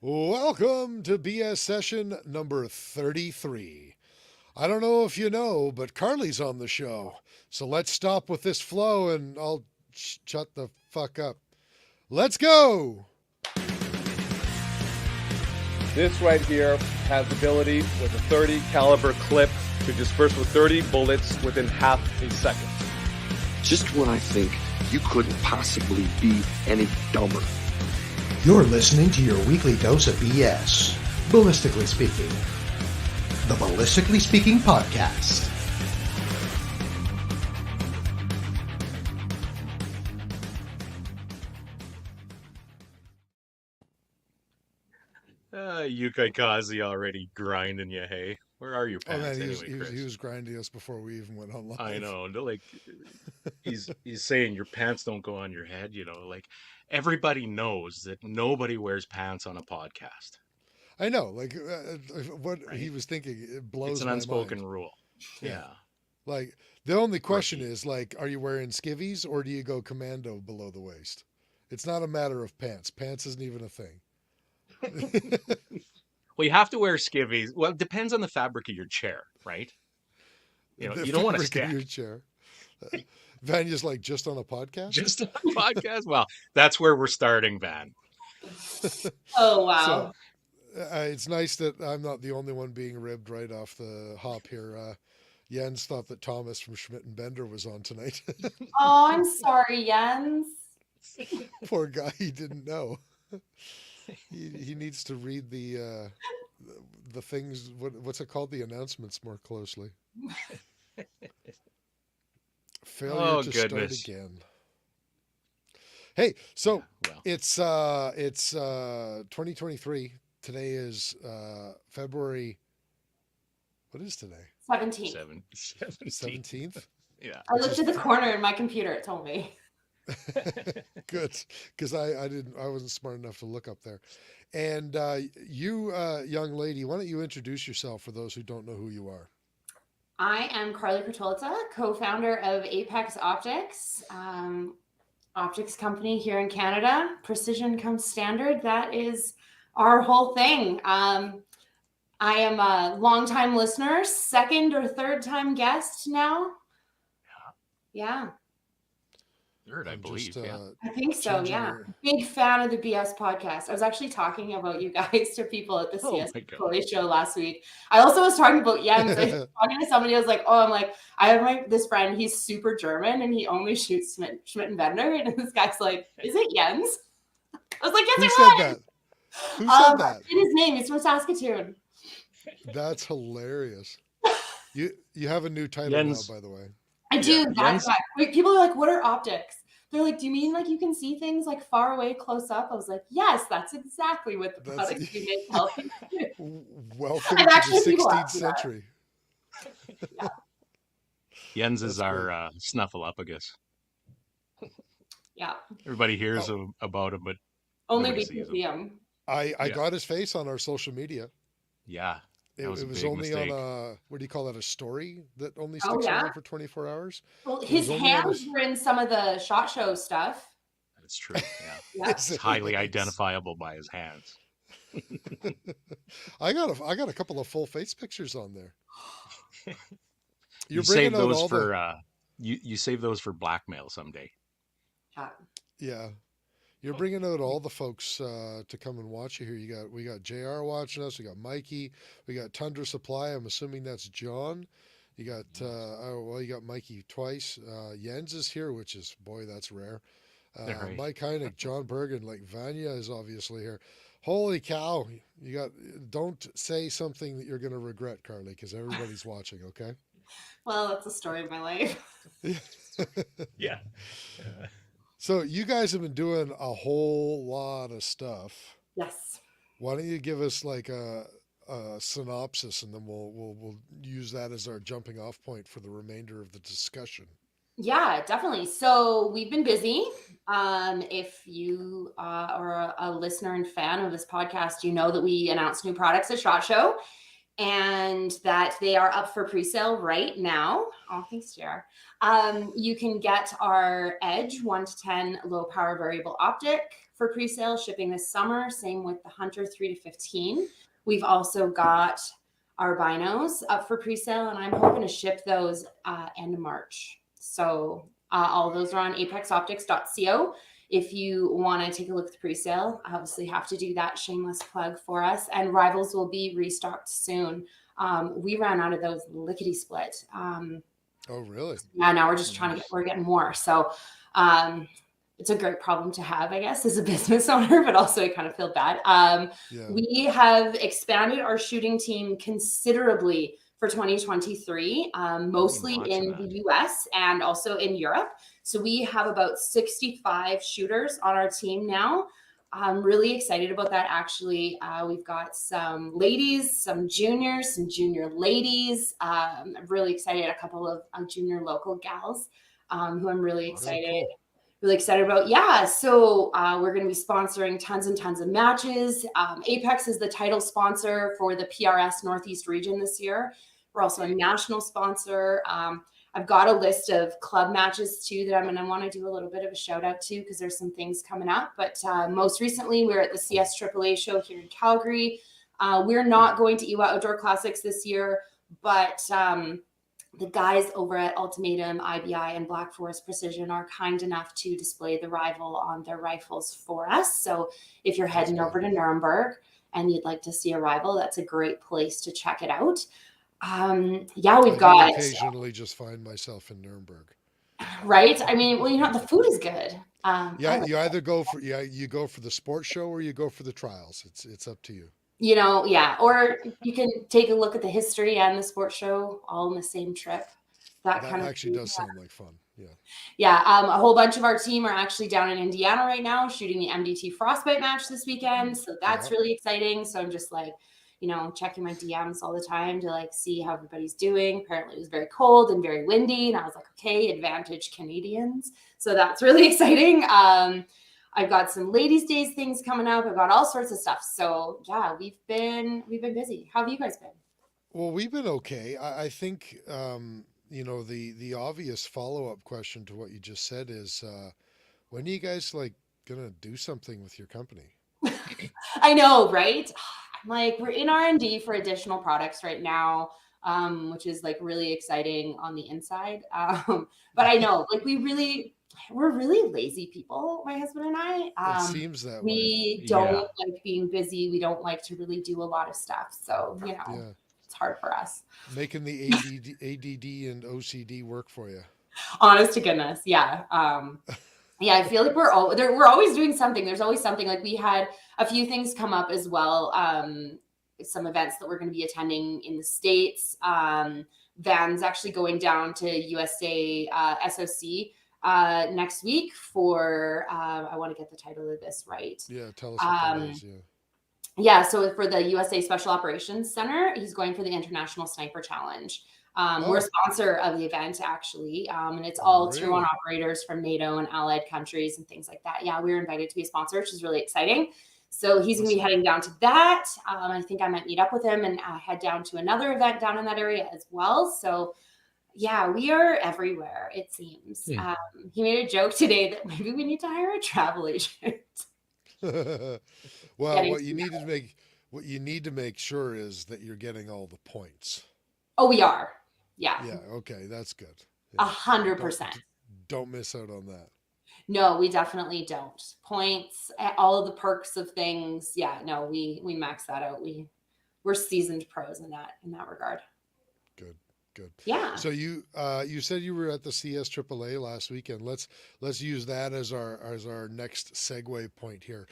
Welcome to BS session number 33. I don't know if you know, but Carlee's on the show. So let's stop with this flow and I'll shut the fuck up. Let's go! This right here has the ability with a 30 caliber clip to disperse with 30 bullets within half a second. Just when I think you couldn't possibly be any dumber. You're listening to your weekly dose of BS, Ballistically Speaking. The Ballistically Speaking Podcast. Yukai Kazi already grinding you, hey? Where are your Oh pants man, anyway, Chris? he was grinding us before we even went on live. I know, like he's saying your pants don't go on your head, like everybody knows that nobody wears pants on a podcast. I know, like what Right? he was thinking, it blows It's an my unspoken mind. rule. Yeah. Like the only question Rookie. is like, are you wearing skivvies or do you go commando below the waist? It's not a matter of pants. Pants isn't even a thing. Well, you have to wear skivvies. Well, it depends on the fabric of your chair, right? The You don't want to fabric of stick. your chair. Vanya's like, just on a podcast? Just on a podcast. Well, that's where we're starting, Van. Oh, wow. So it's nice that I'm not the only one being ribbed right off the hop here. Jens thought that Thomas from Schmidt and Bender was on tonight. Oh, I'm sorry, Jens. Poor guy, he didn't know. He needs to read the things. What's it called? The announcements more closely. Failure to goodness. start again. Hey, so Well, it's 2023. Today is February. What is today? 17th. 17th. Yeah. I looked at the corner in my computer. It told me. Good, because I wasn't smart enough to look up there. And you, young lady, why don't you introduce yourself for those who don't know who you are? I am Carlee Pertolta, co-founder of Apex Optics, optics company here in Canada. Precision comes standard. That is our whole thing. I am a longtime listener, second or third time guest now. Yeah. Third, I I'm believe. just, Yeah. I think so, changing yeah. your- Big fan of the BS podcast. I was actually talking about you guys to people at the Oh my AAA Show last week. I also was talking about Jens. I was talking to somebody. I was like, I have this friend. He's super German and he only shoots Schmidt and Bender. And this guy's like, is it Jens? I was like, yes, Who it said was. that? Who said that? In his name. He's from Saskatchewan. That's hilarious. You have a new title Jens. now, by the way. I do. Jens. People are like, what are optics? They're like, do you mean like you can see things like far away, close up? I was like, yes, that's exactly what the products we make help you do. Welcome I've to actually the people 16th ask me that. century. Jens is That's our snuffleupagus. Yeah. Everybody hears about him, but Only nobody we sees can see him. I Yeah. got his face on our social media. yeah, It that was a was big only mistake. on a, what do you call that, a story that only Oh, sticks yeah? around for 24 hours? Well, It his was only on hands his- were in some of the SHOT Show stuff. That's true. Yeah, Yeah. Is it's it? highly identifiable by his hands. I got a couple of full face pictures on there. You You're save bringing out those all for the you save those for blackmail someday. Yeah. yeah. You're bringing out all the folks to come and watch you here. We got JR watching us. We got Mikey. We got Tundra Supply. I'm assuming that's John. You got you got Mikey twice. Jens is here, which is boy, that's rare. Right. Mike Heineck, John Bergen, like Vanya is obviously here. Holy cow! You got. Don't say something that you're going to regret, Carlee, because everybody's watching. Okay. Well, that's the story of my life. Yeah. So you guys have been doing a whole lot of stuff. Yes. Why don't you give us like a synopsis, and then we'll use that as our jumping off point for the remainder of the discussion. Yeah, definitely. So we've been busy. If you are a listener and fan of this podcast, you know that we announced new products at SHOT Show and that they are up for pre-sale right now. Oh, thanks, JR. You can get our Edge 1 to 10 low power variable optic for pre-sale, shipping this summer. Same with the Hunter 3 to 15. We've also got our binos up for pre-sale, and I'm hoping to ship those end of March. So all those are on apexoptics.co. If you want to take a look at the pre-sale, obviously have to do that shameless plug for us. And Rivals will be restocked soon. We ran out of those lickety split. Oh, really? Yeah, now we're just we're getting more. So it's a great problem to have, I guess, as a business owner, but also I kind of feel bad. We have expanded our shooting team considerably for 2023, mostly in the US and also in Europe. So we have about 65 shooters on our team now. I'm really excited about that. Actually, we've got some ladies, some juniors, some junior ladies. I'm really excited. A couple of junior local gals who I'm really excited. Really excited about. Yeah. So we're going to be sponsoring tons and tons of matches. Apex is the title sponsor for the PRS Northeast region this year. We're also a national sponsor. I've got a list of club matches too that I'm going to want to do a little bit of a shout out to because there's some things coming up. But most recently, we're at the CS AAA Show here in Calgary. We're not going to EWA Outdoor Classics this year, but the guys over at Ultimatum, IBI, and Black Forest Precision are kind enough to display the Rival on their rifles for us. So if you're heading over to Nuremberg and you'd like to see a Rival, that's a great place to check it out. We've got occasionally just find myself in Nuremberg. Right? I mean, well, the food is good. You either go for you go for the sports show or you go for the trials. It's up to you. Or you can take a look at the history and the sports show all in the same trip. That kind of actually does sound like fun. A whole bunch of our team are actually down in Indiana right now shooting the MDT Frostbite match this weekend. So that's really exciting. So I'm just like, checking my DMs all the time to see how everybody's doing. Apparently it was very cold and very windy. And I was like, okay, advantage Canadians. So that's really exciting. I've got some ladies' days things coming up. I've got all sorts of stuff. So yeah, we've been busy. How have you guys been? Well, we've been okay. I think, the obvious follow-up question to what you just said is, when are you guys going to do something with your company? I know, right? We're in R&D for additional products right now, which is really exciting on the inside. But I know, we're really lazy people, my husband and I. It seems that way. We don't like being busy. We don't like to really do a lot of stuff. So, it's hard for us. Making the ADD and OCD work for you. Honest to goodness. Yeah. I feel like we're always doing something. There's always something. We had a few things come up as well. Some events that we're going to be attending in the States. Van's actually going down to USA SOC next week for, I want to get the title of this right. Yeah, tell us what that is, so for the USA Special Operations Center, he's going for the International Sniper Challenge. We're a sponsor of the event, actually, and it's all tier 1 operators from NATO and allied countries and things like that. Yeah, we were invited to be a sponsor, which is really exciting. So he's going to be heading down to that. I think I might meet up with him and head down to another event down in that area as well. So yeah, we are everywhere, it seems. He made a joke today that maybe we need to hire a travel agent. Well, what you need to make sure is that you're getting all the points. Oh, we are. Yeah. Yeah. Okay. That's good. 100%. Don't miss out on that. No, we definitely don't. Points, all of the perks of things. Yeah. No, we max that out. We're seasoned pros in that regard. Good. Yeah. So you said you were at the CS AAA last weekend. Let's use that as our next segue point here.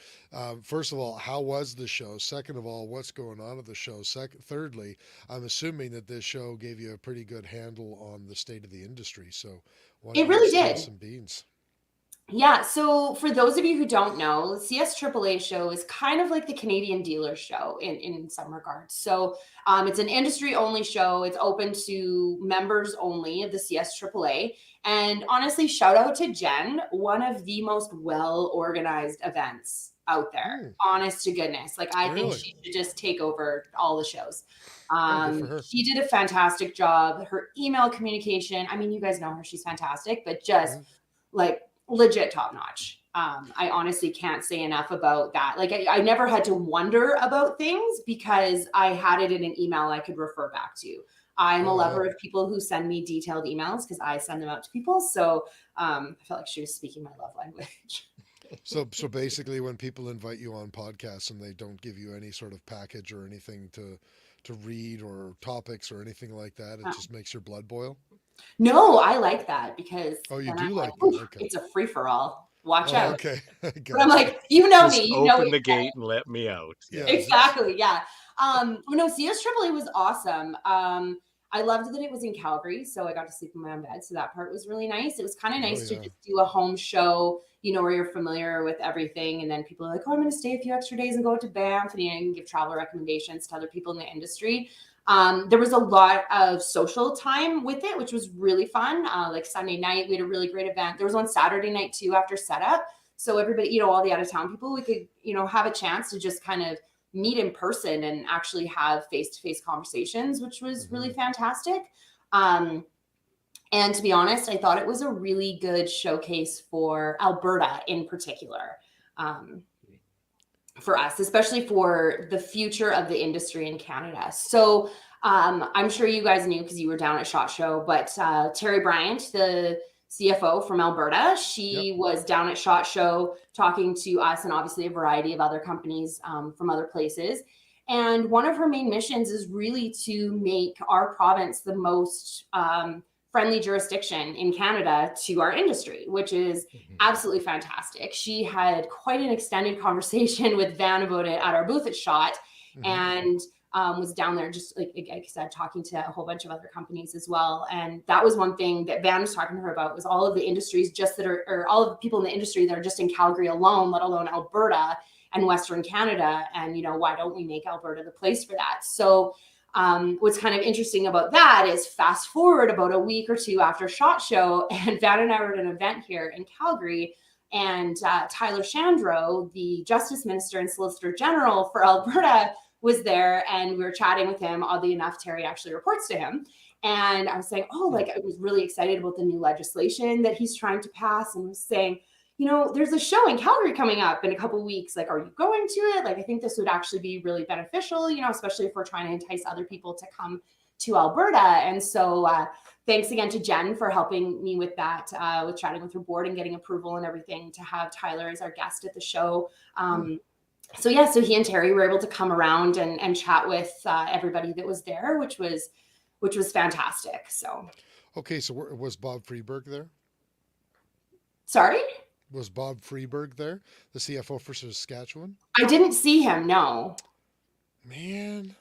First of all, how was the show? Second of all, what's going on at the show? Thirdly, I'm assuming that this show gave you a pretty good handle on the state of the industry. So it really did. Some beans. Yeah. So for those of you who don't know, the CS AAA show is kind of like the Canadian dealer show in some regards. So it's an industry only show. It's open to members only of the CS AAA. And honestly, shout out to Jen, one of the most well-organized events out there. Honest to goodness. I think she should just take over all the shows. She did a fantastic job. Her email communication, I mean, you guys know her, she's fantastic, but just legit top notch. I honestly can't say enough about that. Like I never had to wonder about things because I had it in an email I could refer back to. I'm a lover of people who send me detailed emails because I send them out to people. So I felt like she was speaking my love language. So basically, when people invite you on podcasts and they don't give you any sort of package or anything to read or topics or anything like that, it just makes your blood boil. No, I like that because Oh, you then do I'm like "Oof, that? Okay. it's a free for all. Watch out. Okay. But I'm Gotcha. like, you know Just me, you know open me. the gate and let me out. Yeah. Exactly. Yeah. No, CS AAA was awesome. I loved that it was in Calgary, so I got to sleep in my own bed. So that part was really nice. It was kind of nice to yeah. just do a home show, you know, where you're familiar with everything. And then people are like, oh, I'm going to stay a few extra days and go to Banff, and you can give travel recommendations to other people in the industry. There was a lot of social time with it, which was really fun. Like Sunday night, we had a really great event. There was one Saturday night too after setup. So everybody, you know, all the out of town people, we could, you know, have a chance to just kind of meet in person and actually have face-to-face conversations, which was really fantastic. And to be honest, I thought it was a really good showcase for Alberta in particular. For us, especially for the future of the industry in Canada. So I'm sure you guys knew because you were down at SHOT Show, but Terry Bryant, the CFO from Alberta, she was down at SHOT Show talking to us and obviously a variety of other companies from other places. And one of her main missions is really to make our province the most friendly jurisdiction in Canada to our industry, which is absolutely fantastic. She had quite an extended conversation with Van about it at our booth at SHOT, and was down there just like I said, talking to a whole bunch of other companies as well. And that was one thing that Van was talking to her about, was all of the industries just that are, or all of the people in the industry that are just in Calgary alone, let alone Alberta and Western Canada. And, you know, why don't we make Alberta the place for that? So what's kind of interesting about that is fast forward about a week or two after SHOT Show, and Van and I were at an event here in Calgary, and Tyler Shandro, the Justice Minister and Solicitor General for Alberta, was there, and we were chatting with him. Oddly enough, Terry actually reports to him. And I was saying, oh, like I was really excited about the new legislation that he's trying to pass, and was saying, you know, there's a show in Calgary coming up in a couple of weeks. Like, are you going to it? Like, I think this would actually be really beneficial, you know, especially if we're trying to entice other people to come to Alberta. And so thanks again to Jen for helping me with that, with chatting with her board and getting approval and everything to have Tyler as our guest at the show. So yeah, so he and Terry were able to come around and chat with everybody that was there, which was fantastic. So. Okay. So was Bob Freeberg there? Sorry? Was Bob Freeberg there, the CFO for Saskatchewan? I didn't see him. No. Man.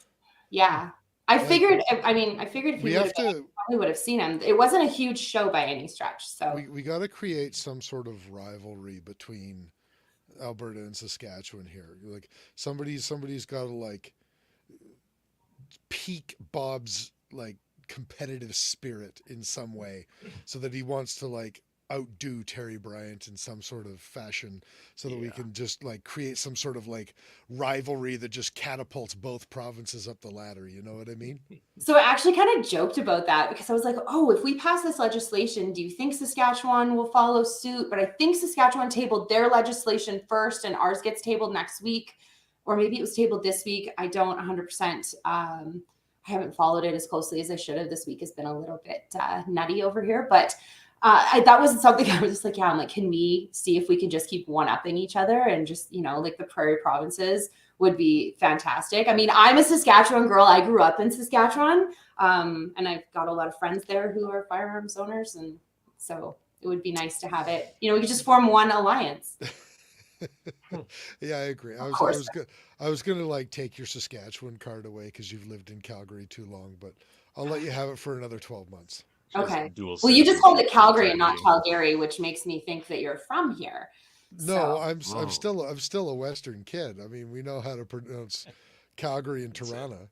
Yeah. I figured if he would have, probably would have seen him. It wasn't a huge show by any stretch. So we got to create some sort of rivalry between Alberta and Saskatchewan here. Like somebody's got to like pique Bob's like competitive spirit in some way, so that he wants to like outdo Terry Bryant in some sort of fashion, so that we can just like create some sort of like rivalry that just catapults both provinces up the ladder. You know what I mean? So I actually kind of joked about that, because I was like, oh, if we pass this legislation, do you think Saskatchewan will follow suit? But I think Saskatchewan tabled their legislation first and ours gets tabled next week, or maybe it was tabled this week. I don't 100%. I haven't followed it as closely as I should have. This week has been a little bit nutty over here, but that wasn't something I was just like, yeah, I'm like, can we see if we can just keep one-upping each other, and just, you know, like the prairie provinces would be fantastic. I mean, I'm a Saskatchewan girl. I grew up in Saskatchewan, and I've got a lot of friends there who are firearms owners, and so it would be nice to have it. You know, we could just form one alliance. Yeah, I agree. I was gonna like take your Saskatchewan card away because you've lived in Calgary too long, but I'll let you have it for another 12 months. Okay. Well, you just called it Calgary and not Calgary, which makes me think that you're from here. No, I'm still a Western kid. I mean, we know how to pronounce Calgary and Tirana.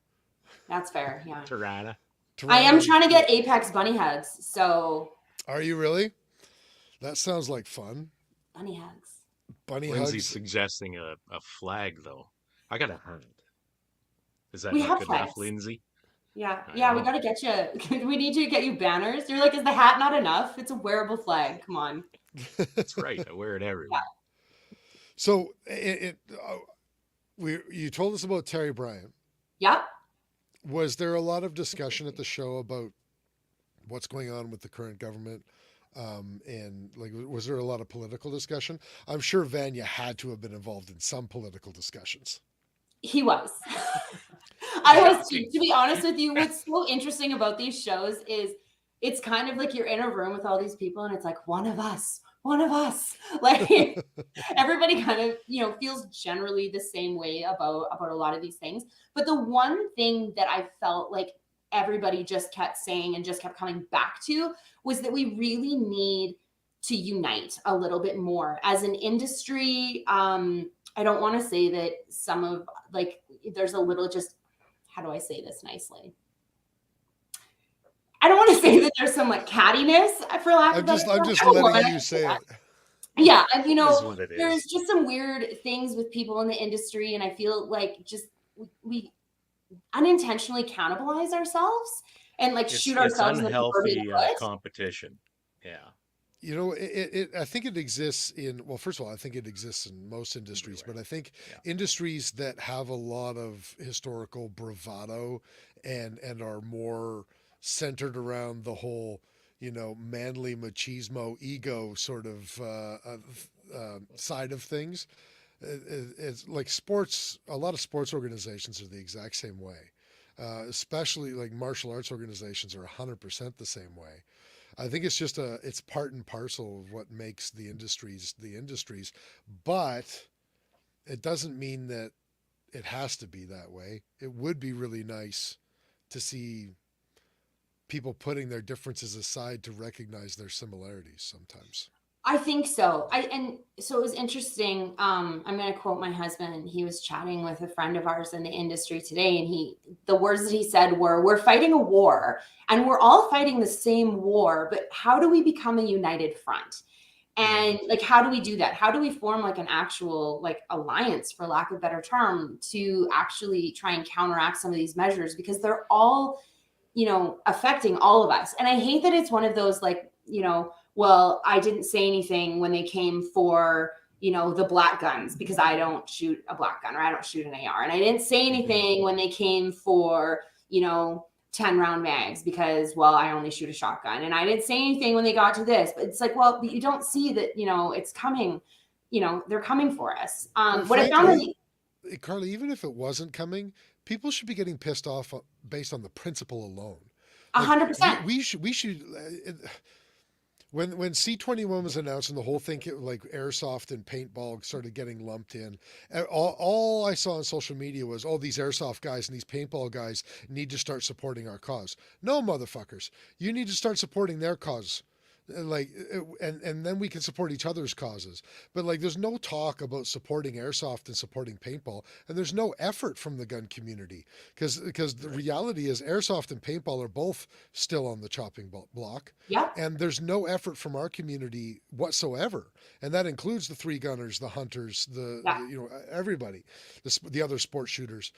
That's fair. Yeah. Tirana. I am trying to get Apex bunny hugs. So. Are you really? That sounds like fun. Bunny hugs. Lindsay's suggesting a flag, though. I got a hand. Is that not good flags. enough, Lindsay? Yeah, we got to get you. We need you to get you banners. You're like, is the hat not enough? It's a wearable flag. Come on. That's right. I wear it everywhere. So you told us about Terry Bryant. Yep. Was there a lot of discussion at the show about what's going on with the current government? And like, was there a lot of political discussion? I'm sure Vanya had to have been involved in some political discussions. He was. I was too. To be honest with you, what's so interesting about these shows is it's kind of like you're in a room with all these people and it's like, one of us. Like everybody kind of, feels generally the same way about a lot of these things. But the one thing that I felt like everybody just kept saying and just kept coming back to was that we really need to unite a little bit more as an industry. I don't want to say that some of like, there's a little just, how do I say this nicely? I don't want to say that there's some like cattiness, for lack of better. I'm just letting you say it. Yeah, and There's just some weird things with people in the industry, and I feel like just we unintentionally cannibalize ourselves and like shoot ourselves in the unhealthy foot. competition. Yeah. I think it exists well, first of all, I think it exists in most industries, but I think industries that have a lot of historical bravado and are more centered around the whole, manly machismo ego sort of side of things. It's like sports. A lot of sports organizations are the exact same way, especially like martial arts organizations are 100% the same way. I think it's just it's part and parcel of what makes the industries, but it doesn't mean that it has to be that way. It would be really nice to see people putting their differences aside to recognize their similarities sometimes. I think so. So it was interesting. I'm going to quote my husband. He was chatting with a friend of ours in the industry today, and the words that he said were, "We're fighting a war, and we're all fighting the same war. But how do we become a united front? And like, how do we do that? How do we form like an actual like alliance, for lack of a better term, to actually try and counteract some of these measures, because they're all, affecting all of us." And I hate that it's one of those like, well, I didn't say anything when they came for, the black guns because I don't shoot a black gun or I don't shoot an AR. And I didn't say anything when they came for, 10 round mags because, well, I only shoot a shotgun. And I didn't say anything when they got to this. But it's like, well, you don't see that, it's coming, they're coming for us. What I found Carlee, even if it wasn't coming, people should be getting pissed off based on the principle alone. 100%. We should. When C-21 was announced and the whole thing, like airsoft and paintball started getting lumped in, all I saw on social media was, these airsoft guys and these paintball guys need to start supporting our cause. No, motherfuckers. You need to start supporting their cause. Like, and then we can support each other's causes. But like, there's no talk about supporting airsoft and supporting paintball, and there's no effort from the gun community because the reality is airsoft and paintball are both still on the chopping block. Yeah. And there's no effort from our community whatsoever, and that includes the three gunners, the hunters, everybody, the other sport shooters.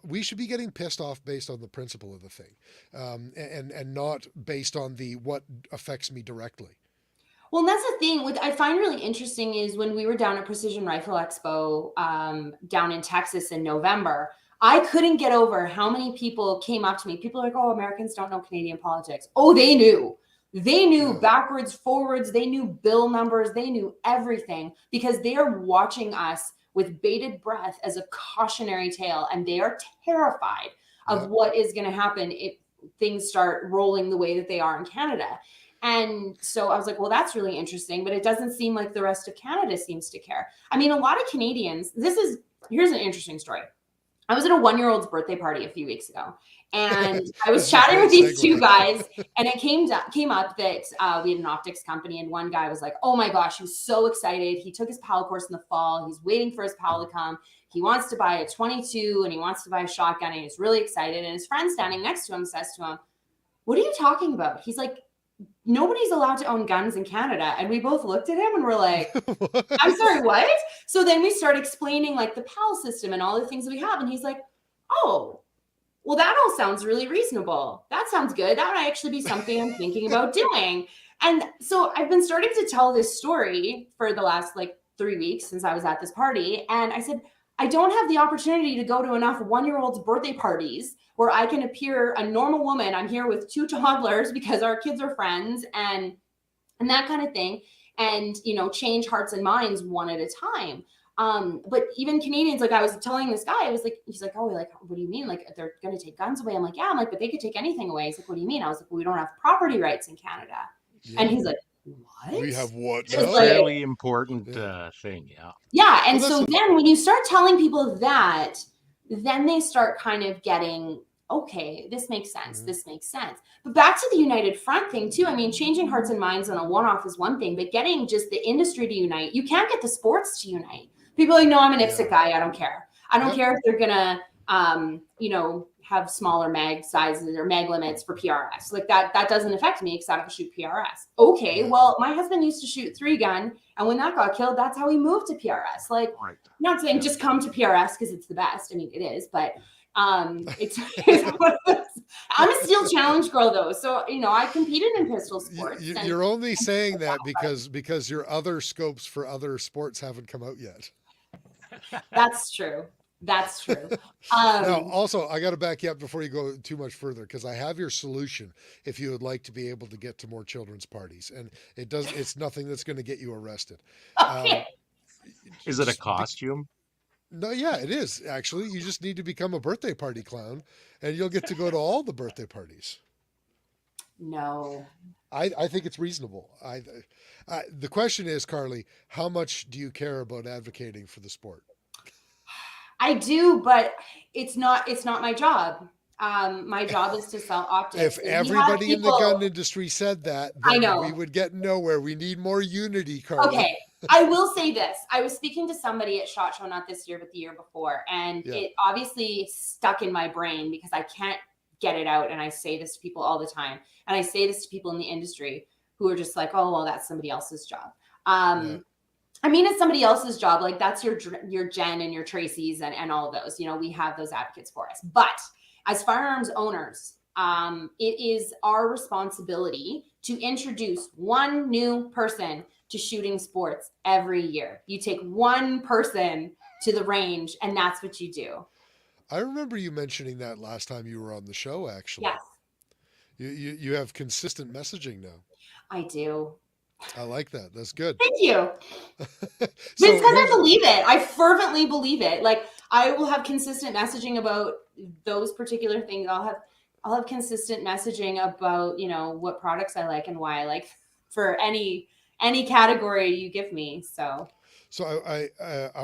We should be getting pissed off based on the principle of the thing, and not based on what affects me directly. Well, and that's the thing. What I find really interesting is when we were down at Precision Rifle Expo down in Texas in November, I couldn't get over how many people came up to me. People are like, "Oh, Americans don't know Canadian politics." Oh, they knew. They knew backwards, forwards. They knew bill numbers. They knew everything because they are watching us with bated breath as a cautionary tale. And they are terrified of what is going to happen if things start rolling the way that they are in Canada. And so I was like, well, that's really interesting, but it doesn't seem like the rest of Canada seems to care. I mean, a lot of Canadians, here's an interesting story. I was at a 1-year-old's birthday party a few weeks ago, and I was chatting with these two guys, and it came up that we had an optics company, and one guy was like, oh my gosh, he was so excited. He took his PAL course in the fall. He's waiting for his PAL to come. He wants to buy a 22, and he wants to buy a shotgun, and he's really excited. And his friend standing next to him says to him, what are you talking about? He's like, nobody's allowed to own guns in Canada. And we both looked at him and we're like, I'm sorry, what? So then we start explaining like the PAL system and all the things that we have. And he's like, oh, well, that all sounds really reasonable. That sounds good. That would actually be something I'm thinking about doing. And so I've been starting to tell this story for the last like 3 weeks since I was at this party. And I said, I don't have the opportunity to go to enough 1-year-olds' birthday parties where I can appear a normal woman. I'm here with 2 toddlers because our kids are friends and that kind of thing. And, you know, change hearts and minds one at a time. But even Canadians, like I was telling this guy, I was like, he's like, oh, like, what do you mean? Like, they're going to take guns away? I'm like, yeah. I'm like, but they could take anything away. He's like, what do you mean? I was like, well, we don't have property rights in Canada. Yeah. And he's like, what? We have what? It's It's a like- fairly important thing. Yeah. Yeah. And Well, so that's then when you start telling people that, then they start kind of getting, okay, this makes sense. Mhm. This makes sense. But back to the United Front thing too. I mean, changing hearts and minds on a one-off is one thing, but getting just the industry to unite, you can't get the sports to unite. People are like, no, I'm an IPSC guy. I don't care. I don't Yep. care if they're gonna, you know, have smaller mag sizes or mag limits for PRS. Like that doesn't affect me because I don't shoot PRS. Okay, Yeah. well, my husband used to shoot 3-gun, and when that got killed, that's how he moved to PRS. Like, Right. not saying just come to PRS because it's the best. I mean, it is, but it's one of those. I'm a steel challenge girl though, so you know I competed in pistol sports. and- You're only saying that because your other scopes for other sports haven't come out yet. That's true. That's true. Now, also, I got to back you up before you go too much further because I have your solution if you would like to be able to get to more children's parties, and it's nothing that's going to get you arrested. Okay. Is it a Just be- costume? No, yeah, it is actually. You just need to become a birthday party clown, and you'll get to go to all the birthday parties. No. I think it's reasonable. The question is, Carlee, how much do you care about advocating for the sport? I do, but it's not my job. My job is to sell optics. If and we have everybody in the people- gun industry said that, I then know. we would get nowhere. We need more unity, Carlee. Okay, I will say this. I was speaking to somebody at SHOT Show, not this year, but the year before, and Yeah. it obviously stuck in my brain because I can't get it out. And I say this to people all the time. And I say this to people in the industry who are just like, oh, well, that's somebody else's job. Yeah. I mean, it's somebody else's job. Like that's your Jen and your Tracy's and all of those, you know, we have those advocates for us. But as firearms owners, it is our responsibility to introduce one new person to shooting sports every year. You take one person to the range and that's what you do. I remember you mentioning that last time you were on the show, actually. Yes, You have consistent messaging now. I do. I like that. That's good. Thank you. So But it's because I here's- believe it. I fervently believe it. Like I will have consistent messaging about those particular things. I'll have consistent messaging about, you know, what products I like and why I like for any category you give me. So I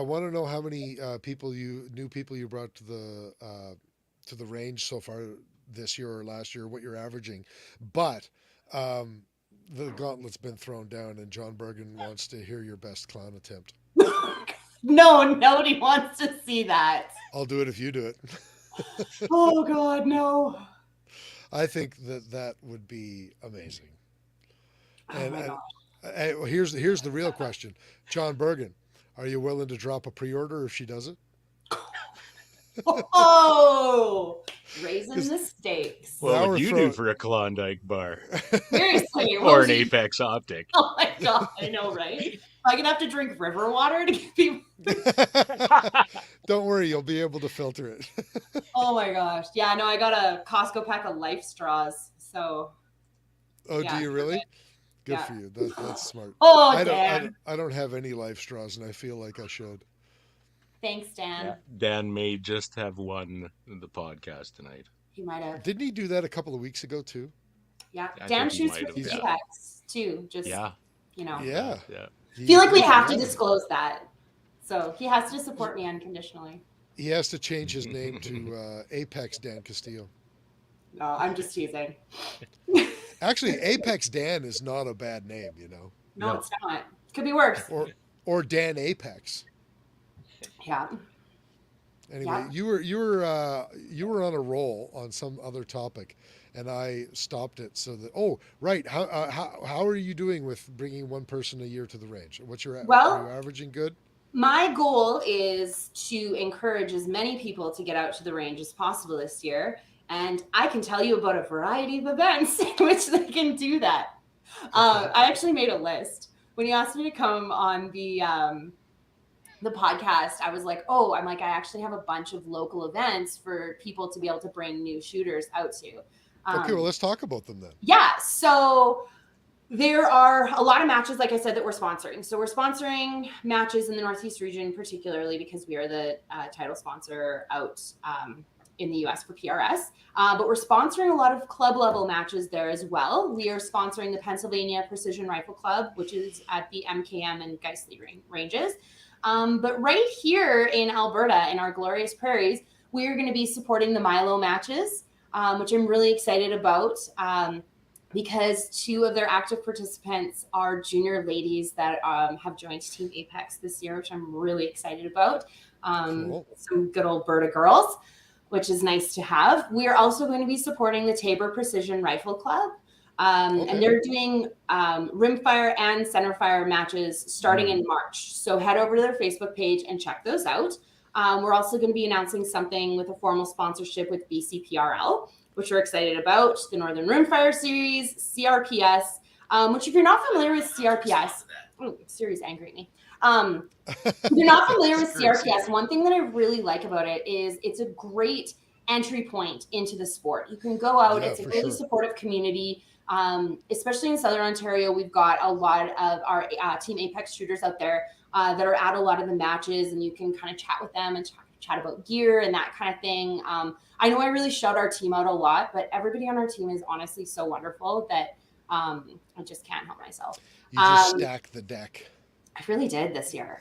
want to know how many new people you brought to the range so far this year or last year, what you're averaging. But the gauntlet's been thrown down, and John Bergen wants to hear your best clown attempt. no, nobody wants to see that. I'll do it if you do it. Oh God, no. I think that would be amazing. Oh my gosh. Well, here's the real question, John Bergen, are you willing to drop a pre-order if she does it? Oh, raising the stakes. Now What we're would you throwing- do for a Klondike bar Seriously. or what an would you- Apex Optic? Oh my God, I know, right? I'm gonna have to drink river water to get people. Don't worry, you'll be able to filter it. Oh my gosh. Yeah, no, I got a Costco pack of Life straws. So, Oh, Yeah. do you really? Good Yeah. for you. That's smart. oh, I Dan. don't have any life straws, and I feel like I should. Thanks, Dan. Dan may just have won the podcast tonight. He might have. Didn't he do that a couple of weeks ago too? Yeah. I Dan think he shoots might with have, yeah. Apex too. Just, Yeah. you know. Yeah. Yeah. I feel like we have to Yeah. disclose that. So he has to support me unconditionally. He has to change his name to Apex Dan Castillo. No, I'm just teasing. Actually, Apex Dan is not a bad name, you know. No, No. it's not. Could be worse. Or Dan Apex. Yeah. Anyway, Yeah. you were on a roll on some other topic, and I stopped it so that. Oh, right. How are you doing with bringing one person a year to the range? What's your Well- are you averaging good? My goal is to encourage as many people to get out to the range as possible this year. And I can tell you about a variety of events in which they can do that. I actually made a list when you asked me to come on the podcast. I was like, I actually have a bunch of local events for people to be able to bring new shooters out to. Okay, well, let's talk about them then. Yeah, so there are a lot of matches, like I said, that we're sponsoring. So we're sponsoring matches in the Northeast region, particularly because we are the title sponsor out in the US for PRS. But we're sponsoring a lot of club level matches there as well. We are sponsoring the Pennsylvania Precision Rifle Club, which is at the MKM and Geistley ranges. But right here in Alberta, in our glorious prairies, we are going to be supporting the Milo matches, which I'm really excited about. Because 2 of their active participants are junior ladies that have joined Team Apex this year, which I'm really excited about. Cool. Some good old Berta girls, which is nice to have. We are also going to be supporting the Tabor Precision Rifle Club. And they're doing rimfire and centerfire matches starting in March. So head over to their Facebook page and check those out. We're also going to be announcing something with a formal sponsorship with BCPRL, which we're excited about, the Northern Rimfire Series, CRPS, which if you're not familiar with CRPS, Siri's angry at me. If you're not familiar with CRPS, one thing that I really like about it is it's a great entry point into the sport. You can go out, it's a really supportive community, especially in Southern Ontario. We've got a lot of our Team Apex shooters out there that are at a lot of the matches, and you can kind of chat with them and chat about gear and that kind of thing. I know I really shout our team out a lot, but everybody on our team is honestly so wonderful that I just can't help myself. You just stack the deck. I really did this year.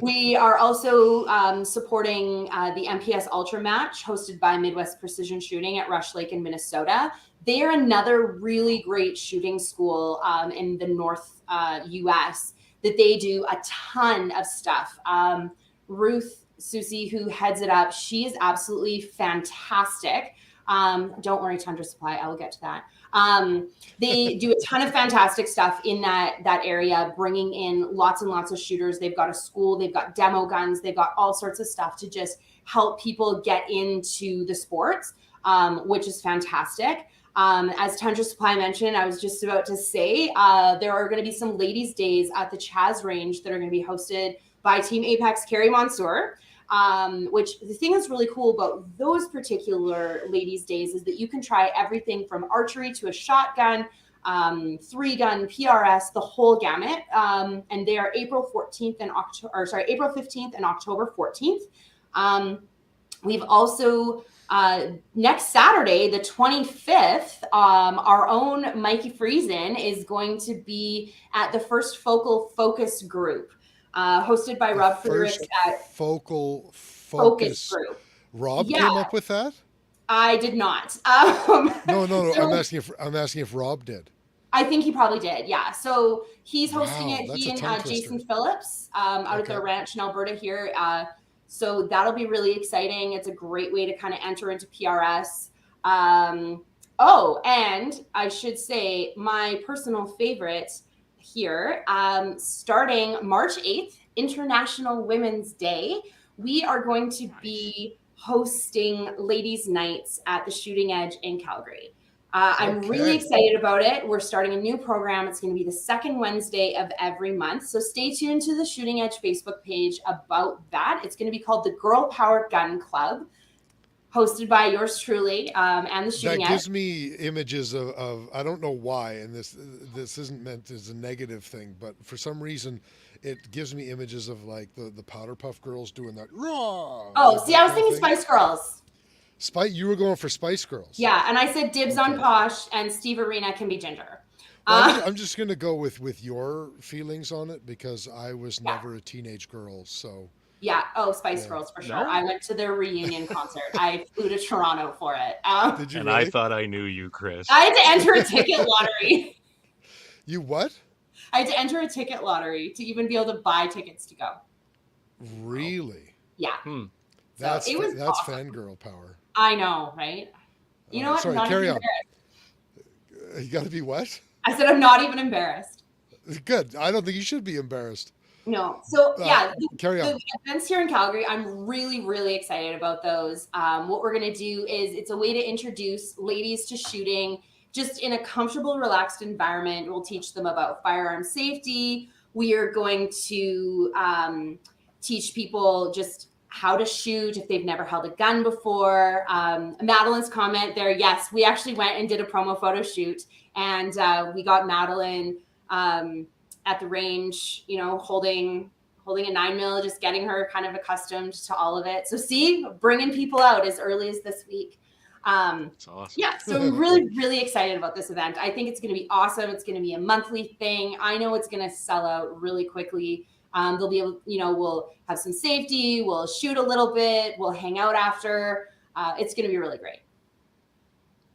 We are also supporting the MPS Ultra match hosted by Midwest Precision Shooting at Rush Lake in Minnesota. They are another really great shooting school in the North US that they do a ton of stuff. Ruth Susie, who heads it up, she is absolutely fantastic. Don't worry, Tundra Supply, I will get to that. They do a ton of fantastic stuff in that area, bringing in lots and lots of shooters. They've got a school, they've got demo guns, they've got all sorts of stuff to just help people get into the sports, which is fantastic. As Tundra Supply mentioned, I was just about to say, there are going to be some ladies' days at the Chaz range that are going to be hosted by Team Apex Carrie Mansour. Which the thing that's really cool about those particular ladies' days is that you can try everything from archery to a shotgun, 3-gun, PRS, the whole gamut. And they are April 15th and October 14th. We've also next Saturday, the 25th, our own Mikey Friesen is going to be at the First Focal Focus Group. Hosted by Rob Friedrich at Focal Focus Group. Rob came up with that? I did not. No. So, I'm asking if Rob did. I think he probably did. Yeah. So he's hosting it. He and Jason Phillips out at their ranch in Alberta here. So that'll be really exciting. It's a great way to kind of enter into PRS. And I should say my personal favorite here, starting March 8th, International Women's Day, we are going to be hosting ladies' nights at the Shooting Edge in Calgary. I'm really excited about it. We're starting a new program. It's going to be the second Wednesday of every month. So stay tuned to the Shooting Edge Facebook page about that. It's going to be called the Girl Power Gun Club, hosted by yours truly and the Shooting Edge. That gives me images of I don't know why, and this isn't meant as a negative thing, but for some reason it gives me images of like the Powder Puff Girls doing that. Raw! Oh, see, I was thinking Spice Girls. You were going for Spice Girls. Yeah, and I said dibs on Posh, and Steve Arena can be Ginger. Well, I'm just going to go with your feelings on it because I was never a teenage girl, so... Yeah. Oh, Spice Girls for sure. No? I went to their reunion concert. I flew to Toronto for it. Did you? And really? I thought I knew you, Chris. I had to enter a ticket lottery. You what? I had to enter a ticket lottery to even be able to buy tickets to go. Really? Yeah. That's awesome. Fangirl power. I know, right? You know what? Sorry, carry on. You got to be what? I said I'm not even embarrassed. Good. I don't think you should be embarrassed. No. So carry on. The events here in Calgary, I'm really, really excited about those. What we're going to do is it's a way to introduce ladies to shooting, just in a comfortable, relaxed environment. We'll teach them about firearm safety. We are going to teach people just how to shoot if they've never held a gun before. Madeline's comment there, yes, we actually went and did a promo photo shoot, and we got Madeline at the range, you know, holding a 9mm, just getting her kind of accustomed to all of it. So see, bringing people out as early as this week. That's awesome. Yeah, so I'm really, really excited about this event. I think it's going to be awesome. It's going to be a monthly thing. I know it's going to sell out really quickly. They'll be able, you know, we'll have some safety. We'll shoot a little bit. We'll hang out after. It's going to be really great.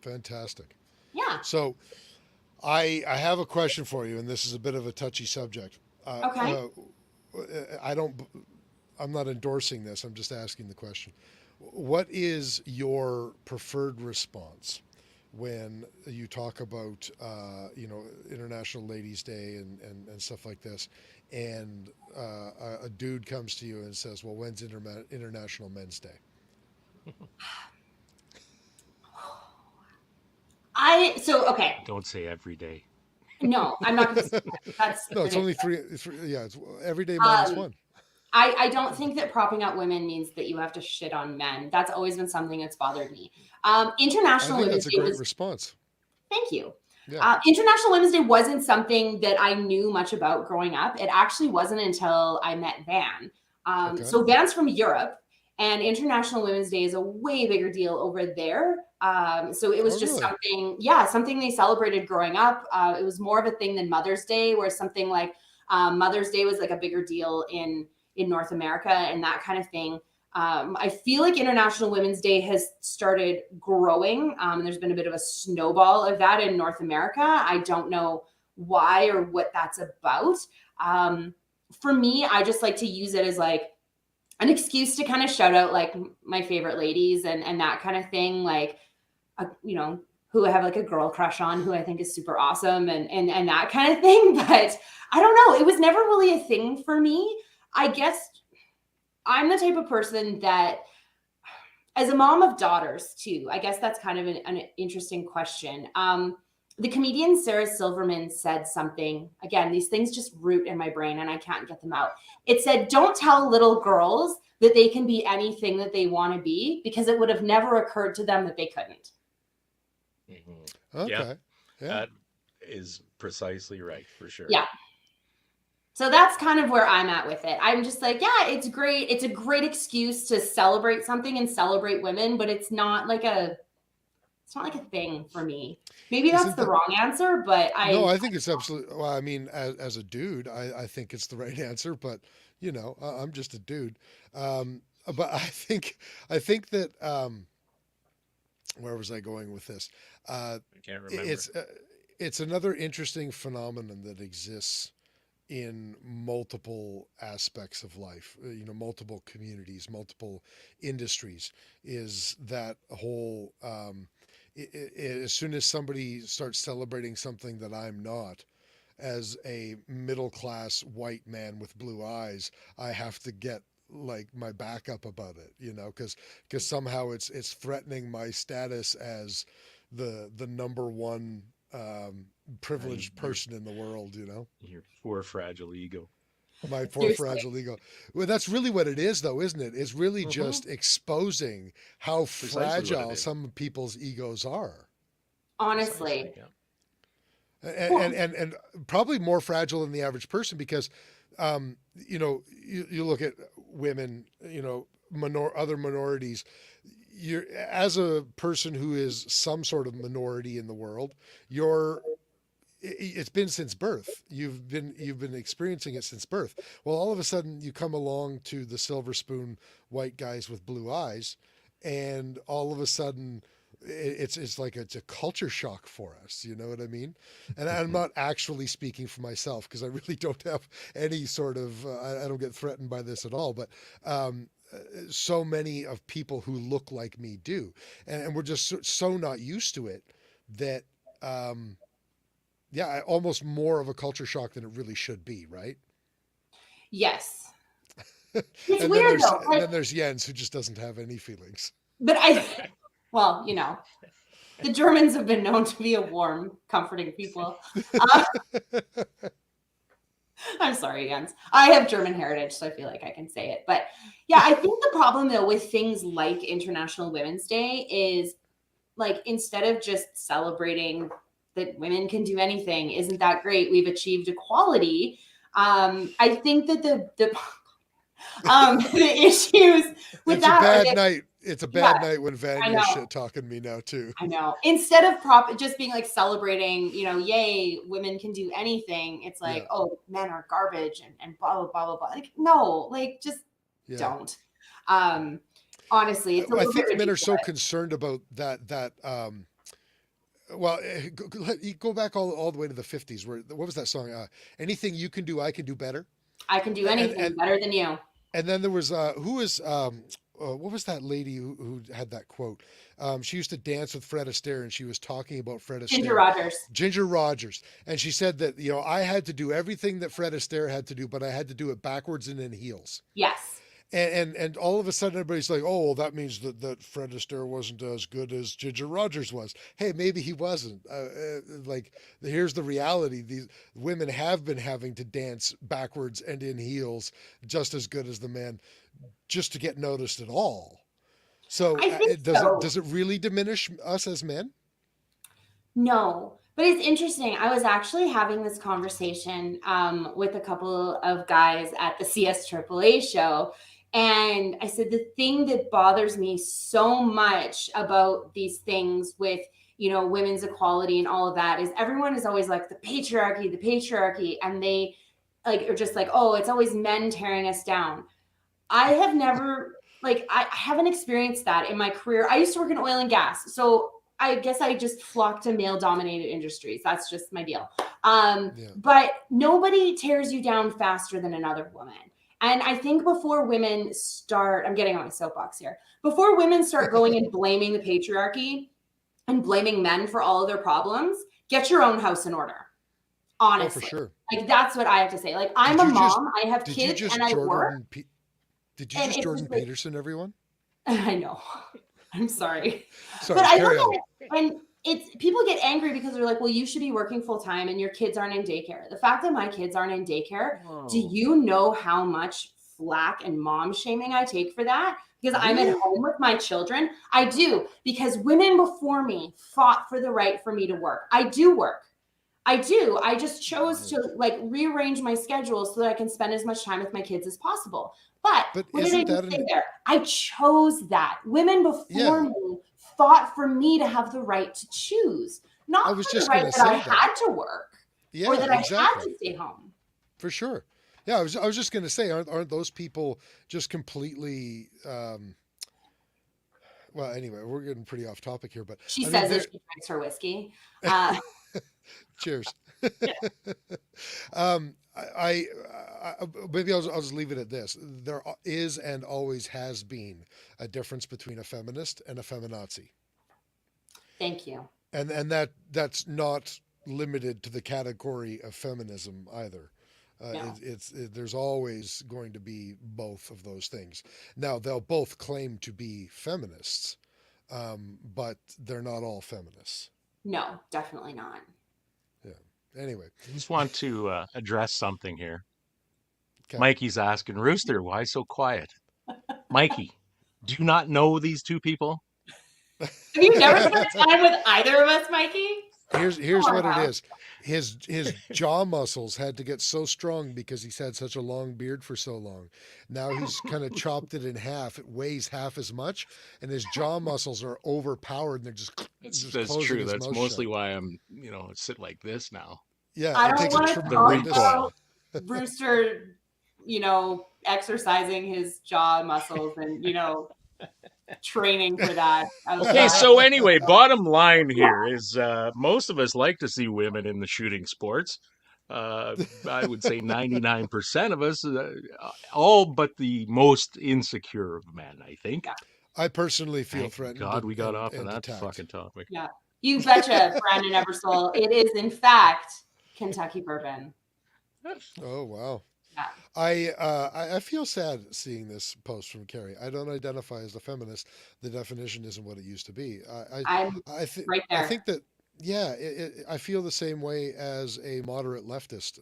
Fantastic. Yeah. So I have a question for you, and this is a bit of a touchy subject. Okay. I'm not endorsing this. I'm just asking the question. What is your preferred response when you talk about, you know, International Ladies' Day and stuff like this, and a dude comes to you and says, well, when's International Men's Day? Okay. Don't say every day. No, I'm not going to say that's No, it's only three. Yeah, it's every day minus one. I don't think that propping up women means that you have to shit on men. That's always been something that's bothered me. International I think Women's that's a Day great was, response. Thank you. Yeah. International Women's Day wasn't something that I knew much about growing up. It actually wasn't until I met Van. Okay. So Van's from Europe, and International Women's Day is a way bigger deal over there. So it was just really? something they celebrated growing up. It was more of a thing than Mother's Day, where something like Mother's Day was like a bigger deal in North America and that kind of thing. I feel like International Women's Day has started growing. There's been a bit of a snowball of that in North America. I don't know why or what that's about. For me, I just like to use it as like an excuse to kind of shout out like my favorite ladies and that kind of thing. Like, you know, who I have like a girl crush on, who I think is super awesome and that kind of thing. But I don't know. It was never really a thing for me. I guess I'm the type of person that, as a mom of daughters too, I guess that's kind of an interesting question. The comedian Sarah Silverman said something, again, these things just root in my brain and I can't get them out. It said, don't tell little girls that they can be anything that they want to be, because it would have never occurred to them that they couldn't. Mm-hmm. Okay. Yeah. That is precisely right, for sure. Yeah. So that's kind of where I'm at with it. I'm just like, yeah, it's great. It's a great excuse to celebrate something and celebrate women, but it's not like a thing for me. Maybe that's the wrong answer, but No, I think it's absolutely, well, I mean, as a dude, I think it's the right answer, but you know, I'm just a dude. But I think that, where was I going with this? I can't remember. It's another interesting phenomenon that exists in multiple aspects of life, you know, multiple communities, multiple industries, is that whole, as soon as somebody starts celebrating something that I'm not, as a middle-class white man with blue eyes, I have to get like my back up about it, you know, because somehow it's threatening my status as the number one privileged person in the world, you know. Your poor fragile ego. My poor fragile ego. Well, that's really what it is, though, isn't it? It's really just exposing how fragile some people's egos are. Honestly. And probably more fragile than the average person, because, you know, you look at women, you know, other minorities. You're, as a person who is some sort of minority in the world, it's been since birth. You've been experiencing it since birth. Well, all of a sudden you come along to the silver spoon white guys with blue eyes, and all of a sudden it's like it's a culture shock for us. You know what I mean? And I'm not actually speaking for myself, because I really don't have any sort of I don't get threatened by this at all. But so many of people who look like me do, and we're just so not used to it that. Yeah, almost more of a culture shock than it really should be, right? Yes. It's weird though. And then there's Jens, who just doesn't have any feelings. But well, you know, The Germans have been known to be a warm, comforting people. Uh, I'm sorry, Jens. I have German heritage, so I feel like I can say it. But yeah, I think the problem though with things like International Women's Day is like instead of just celebrating that women can do anything, isn't that great? We've achieved equality. I think that the issues with It's a that are bad that, night. It's a yeah, bad night when I Vanya's know. shit talking me now too. I know. Instead of just being like celebrating, yay, women can do anything. It's like, Yeah. oh, men are garbage and blah blah blah blah blah. Like, no, like just Yeah. don't. Honestly, it's a I little think bit men are so ridiculous. concerned about that. Well, you go back all the way to the 50s where, what was that song? Anything you can do, I can do better. I can do And anything better than you. and then there was what was that lady who had that quote? She used to dance with Fred Astaire, and she was talking about Fred Astaire. Ginger Rogers. Ginger Rogers. And she said that, I had to do everything that Fred Astaire had to do, but I had to do it backwards and in heels. Yes. And all of a sudden everybody's like, oh, well, that means that Fred Astaire wasn't as good as Ginger Rogers was. Hey, maybe he wasn't. Like, here's the reality. These women have been having to dance backwards and in heels just as good as the men just to get noticed at all. So I think so. does it really diminish us as men? No, but it's interesting. I was actually having this conversation with a couple of guys at the AAA show. And I said, the thing that bothers me so much about these things with, women's equality and all of that is everyone is always like the patriarchy. And they like, are just like, oh, it's always men tearing us down. I have never, I haven't experienced that in my career. I used to work in oil and gas. So I guess I just flock to male dominated industries. That's just my deal. But nobody tears you down faster than another woman. And I think before women start, I'm getting on my soapbox here, before women start going and blaming the patriarchy and blaming men for all of their problems, get your own house in order. Honestly. Oh, for sure. Like, that's what I have to say. Like, I'm a mom, I have kids, and I work. Did you just Jordan Peterson, everyone? I know. I'm sorry. Sorry, but I carry look on. at it, and it's people get angry because they're like, well, you should be working full time and your kids aren't in daycare. The fact that my kids aren't in daycare, do you know how much flack and mom shaming I take for that? Because I'm at home with my children. I do, because women before me fought for the right for me to work. I do work. I do. I just chose to rearrange my schedule so that I can spend as much time with my kids as possible. But what did I just say there? I chose that. Women before me fought for me to have the right to choose, not for the right that I had to work or that I had to stay home. For sure. Yeah, I was just going to say, aren't those people just completely? Well, anyway, we're getting pretty off topic here, but she says that she drinks her whiskey. Cheers. Maybe I'll just leave it at this. There is and always has been a difference between a feminist and a feminazi. Thank you. And that's not limited to the category of feminism either. No. There's always going to be both of those things. Now, they'll both claim to be feminists, but they're not all feminists. No, definitely not. Anyway, I just want to address something here. Okay. Mikey's asking, Rooster, why so quiet? Mikey, do you not know these two people? Have you never spent time with either of us, Mikey? Here's what it is. His jaw muscles had to get so strong because he's had such a long beard for so long. Now he's kind of chopped it in half. It weighs half as much, and his jaw muscles are overpowered, and they're just That's true. That's mostly why I'm, sit like this now. Yeah, I don't want to talk about Brewster, exercising his jaw muscles and, training for that. Okay, so anyway, bottom line here is most of us like to see women in the shooting sports. I would say 99% of us, all but the most insecure of men, I think. Yeah. I personally feel threatened. God, we got off on that fucking topic. Yeah, you betcha, Brandon Eversole. It is, in fact, Kentucky bourbon. Oh, wow. Yeah. I feel sad seeing this post from Carrie. I don't identify as a feminist. The definition isn't what it used to be. I'm right I there. think that yeah, I feel the same way as a moderate leftist.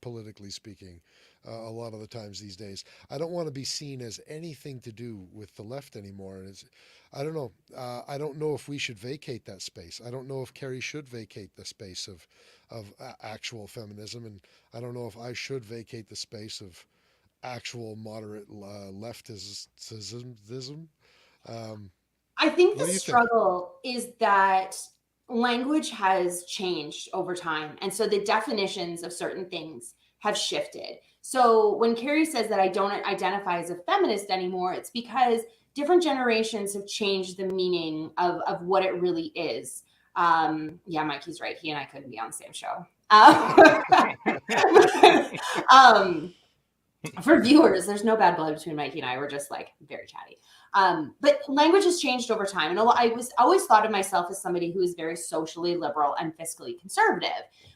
Politically speaking, a lot of the times these days, I don't want to be seen as anything to do with the left anymore. And I don't know. I don't know if we should vacate that space. I don't know if Carrie should vacate the space of actual feminism, and I don't know if I should vacate the space of actual moderate leftism. Um, I think what the do you think? struggle is that language has changed over time. And so the definitions of certain things have shifted. So when Carrie says that I don't identify as a feminist anymore, it's because different generations have changed the meaning of what it really is. Yeah, Mikey's right. He and I couldn't be on the same show. Um, for viewers, there's no bad blood between Mikey and I. We're just like very chatty. But language has changed over time. And I was always thought of myself as somebody who is very socially liberal and fiscally conservative.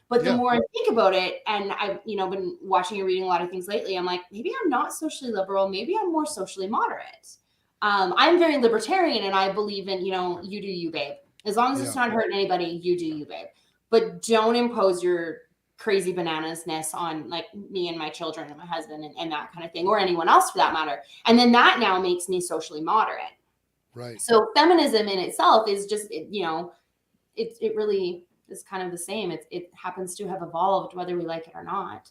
But the Yeah. more I think about it, and I've been watching and reading a lot of things lately, I'm like, maybe I'm not socially liberal. Maybe I'm more socially moderate. I'm very libertarian, and I believe in, you do you, babe. As long as it's Yeah. not hurting anybody, you do you, babe. But don't impose your crazy bananasness on like me and my children and my husband and that kind of thing, or anyone else for that matter. And then that now makes me socially moderate. Right. So feminism in itself is just, it really is kind of the same. It happens to have evolved whether we like it or not,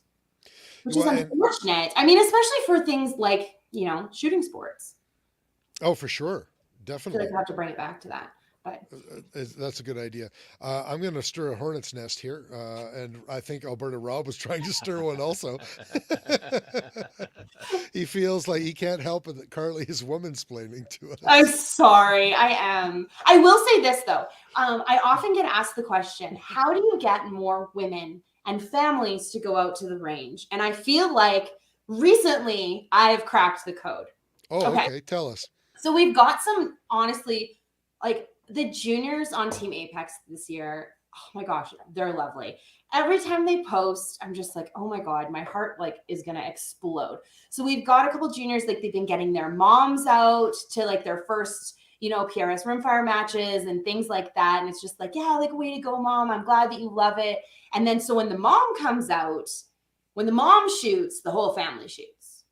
which is Well, and unfortunate. I mean, especially for things like, shooting sports. oh, for sure, I feel definitely. like I have to bring it back to that. But That's a good idea. I'm going to stir a hornet's nest here, and I think Alberta Rob was trying to stir one also. He feels like he can't help it that Carlee is womansplaining to us. I'm sorry, I am. I will say this though. I often get asked the question, how do you get more women and families to go out to the range? And I feel like recently I've cracked the code. Oh, Okay. okay. Tell us. So we've got some, honestly, like the juniors on Team Apex this year. Oh my gosh, they're lovely. Every time they post, I'm just like, oh my God, my heart like is going to explode. So we've got a couple juniors, like they've been getting their moms out to like their first, PRS rimfire matches and things like that. And it's just like, yeah, like way to go, mom. I'm glad that you love it. And then so when the mom comes out, when the mom shoots, the whole family shoots.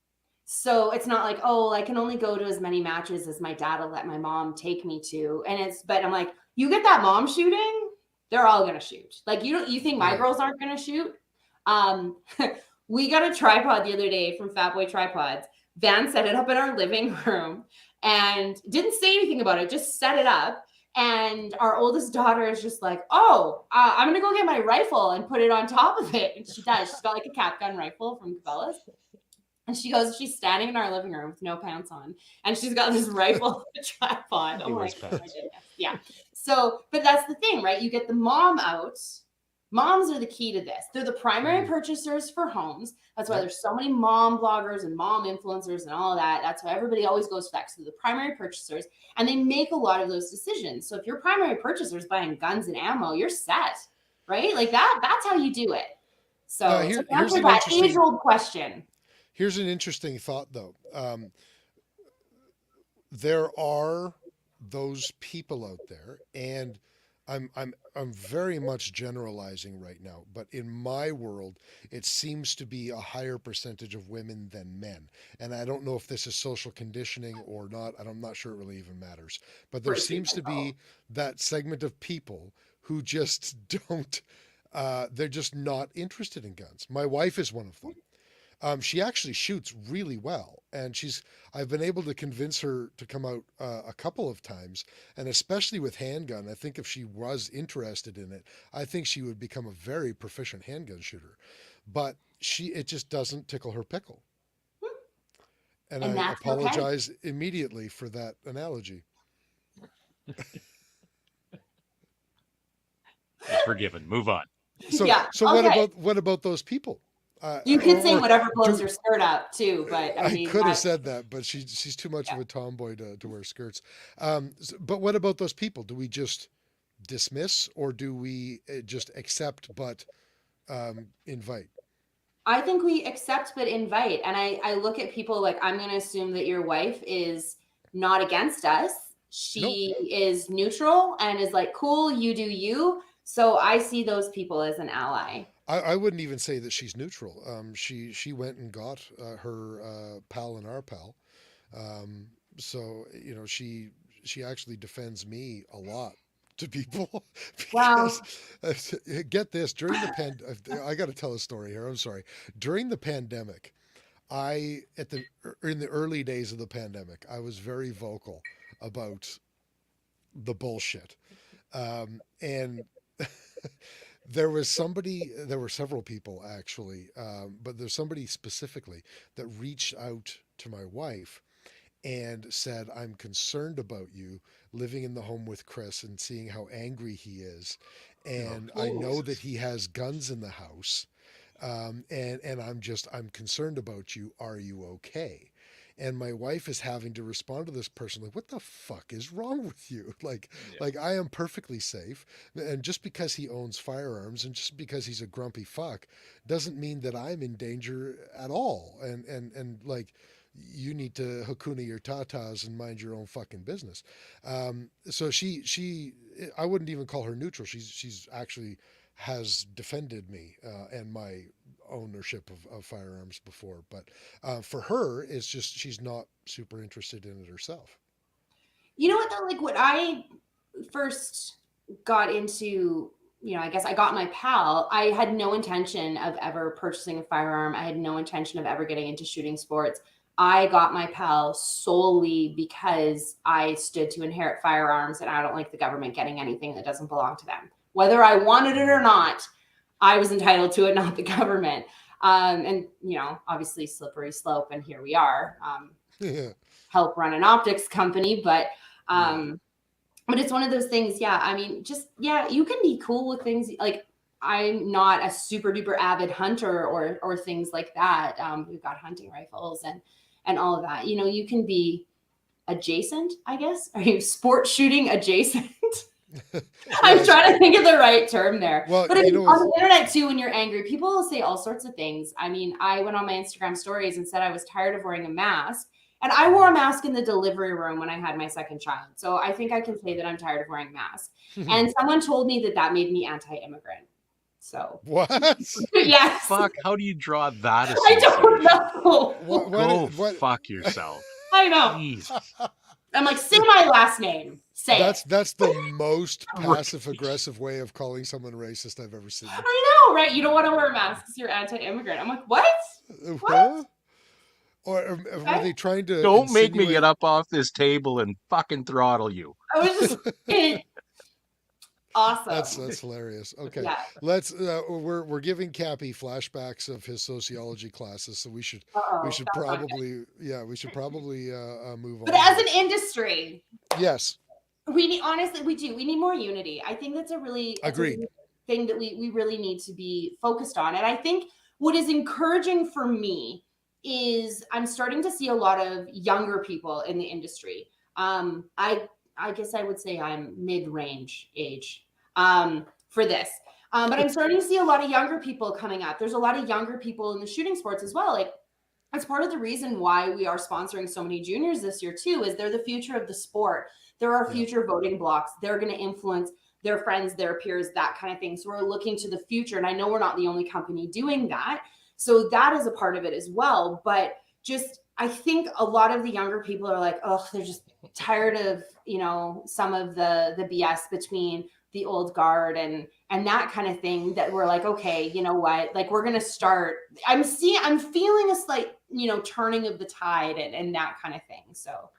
So it's not like, oh, I can only go to as many matches as my dad will let my mom take me to. But I'm like, you get that mom shooting, they're all going to shoot. Like, you think my Right. girls aren't going to shoot? We got a tripod the other day from Fat Boy Tripods. Van set it up in our living room and didn't say anything about it, just set it up. And our oldest daughter is just like, oh, I'm going to go get my rifle and put it on top of it. And she does. She's got like a cap gun rifle from Cabela's. And she goes, she's standing in our living room with no pants on. And she's got this rifle tripod. He wears pants. Yeah. So, but that's the thing, right? You get the mom out. Moms are the key to this. They're the primary purchasers for homes. That's why there's so many mom bloggers and mom influencers and all of that. That's why everybody always goes for that. So they're the primary purchasers, and they make a lot of those decisions. So if your primary purchaser is buying guns and ammo, you're set, right? Like that's how you do it. So to Here's answer an that interesting- age-old question. Here's an interesting thought, though. There are those people out there, and I'm very much generalizing right now, but in my world, it seems to be a higher percentage of women than men. And I don't know if this is social conditioning or not. I'm not sure it really even matters. But there seems to be that segment of people who just don't. They're just not interested in guns. My wife is one of them. She actually shoots really well, and I've been able to convince her to come out a couple of times, and especially with handgun. I think if she was interested in it, I think she would become a very proficient handgun shooter. But it just doesn't tickle her pickle. And I that's okay. apologize immediately for that analogy. Forgiven. Move on. So, Yeah, so okay. what about those people? You could say or whatever blows do- your skirt up too, but I mean, could have that's- said that, but she's too much of a tomboy to wear skirts. But what about those people? Do we just dismiss, or do we just accept but invite? I think we accept but invite. And I look at people like, I'm going to assume that your wife is not against us. She is neutral and is like, cool, you do you. So I see those people as an ally. I wouldn't even say that she's neutral. She went and got her pal and our pal. So she actually defends me a lot to people because get this, during the I got to tell a story here. I'm sorry. During the pandemic, in the early days of the pandemic, I was very vocal about the bullshit, and there were several people actually, but there's somebody specifically that reached out to my wife and said, I'm concerned about you living in the home with Chris and seeing how angry he is. And I know that he has guns in the house. And I'm concerned about you. Are you okay? And my wife is having to respond to this person like, what the fuck is wrong with you? Like I am perfectly safe. And just because he owns firearms and just because he's a grumpy fuck doesn't mean that I'm in danger at all. And like, you need to hakuna your tatas and mind your own fucking business. So I wouldn't even call her neutral. She's actually has defended me and my ownership of firearms before. But for her, it's just she's not super interested in it herself. You know what though? Like when I first got into, I guess I got my pal, I had no intention of ever purchasing a firearm. I had no intention of ever getting into shooting sports. I got my pal solely because I stood to inherit firearms and I don't like the government getting anything that doesn't belong to them. Whether I wanted it or not, I was entitled to it, not the government. And, obviously slippery slope. And here we are, help run an optics company. But it's one of those things. Yeah. I mean, you can be cool with things like, I'm not a super duper avid hunter or things like that. We've got hunting rifles and all of that. You can be adjacent, I guess. Are you sport shooting adjacent? I'm trying to think of the right term there. Well, but on the internet too, when you're angry, people will say all sorts of things. I mean, I went on my Instagram stories and said I was tired of wearing a mask. And I wore a mask in the delivery room when I had my second child. So I think I can say that I'm tired of wearing masks. And someone told me that made me anti-immigrant. So what? Yes. Fuck, how do you draw that? I don't know. Go fuck yourself. I know. Jesus. I'm like, say my last name. That's the most passive aggressive way of calling someone racist I've ever seen. I know, right? You don't want to wear a mask because you're anti-immigrant. I'm like, what? What? Or were they trying to? Don't make me get up off this table and fucking throttle you. I was just awesome. That's hilarious. Okay, yeah. Let's. We're giving Cappy flashbacks of his sociology classes, so we should probably move on. But as an industry, yes, we need more unity. I think that's a really thing that we really need to be focused on. And I think what is encouraging for me is I'm starting to see a lot of younger people in the industry. I guess I would say I'm mid-range age for this. But I'm starting to see a lot of younger people coming up. There's a lot of younger people in the shooting sports as well. Like, that's part of the reason why we are sponsoring so many juniors this year too, is they're the future of the sport. They're our future voting blocks. They're going to influence their friends, their peers, that kind of thing. So we're looking to the future. And I know we're not the only company doing that. So that is a part of it as well. But just, I think a lot of the younger people are like, oh, they're just tired of, some of the BS between the old guard and that kind of thing, that we're like, okay, you know what? Like, we're going to start, I'm feeling a slight, turning of the tide and that kind of thing. So,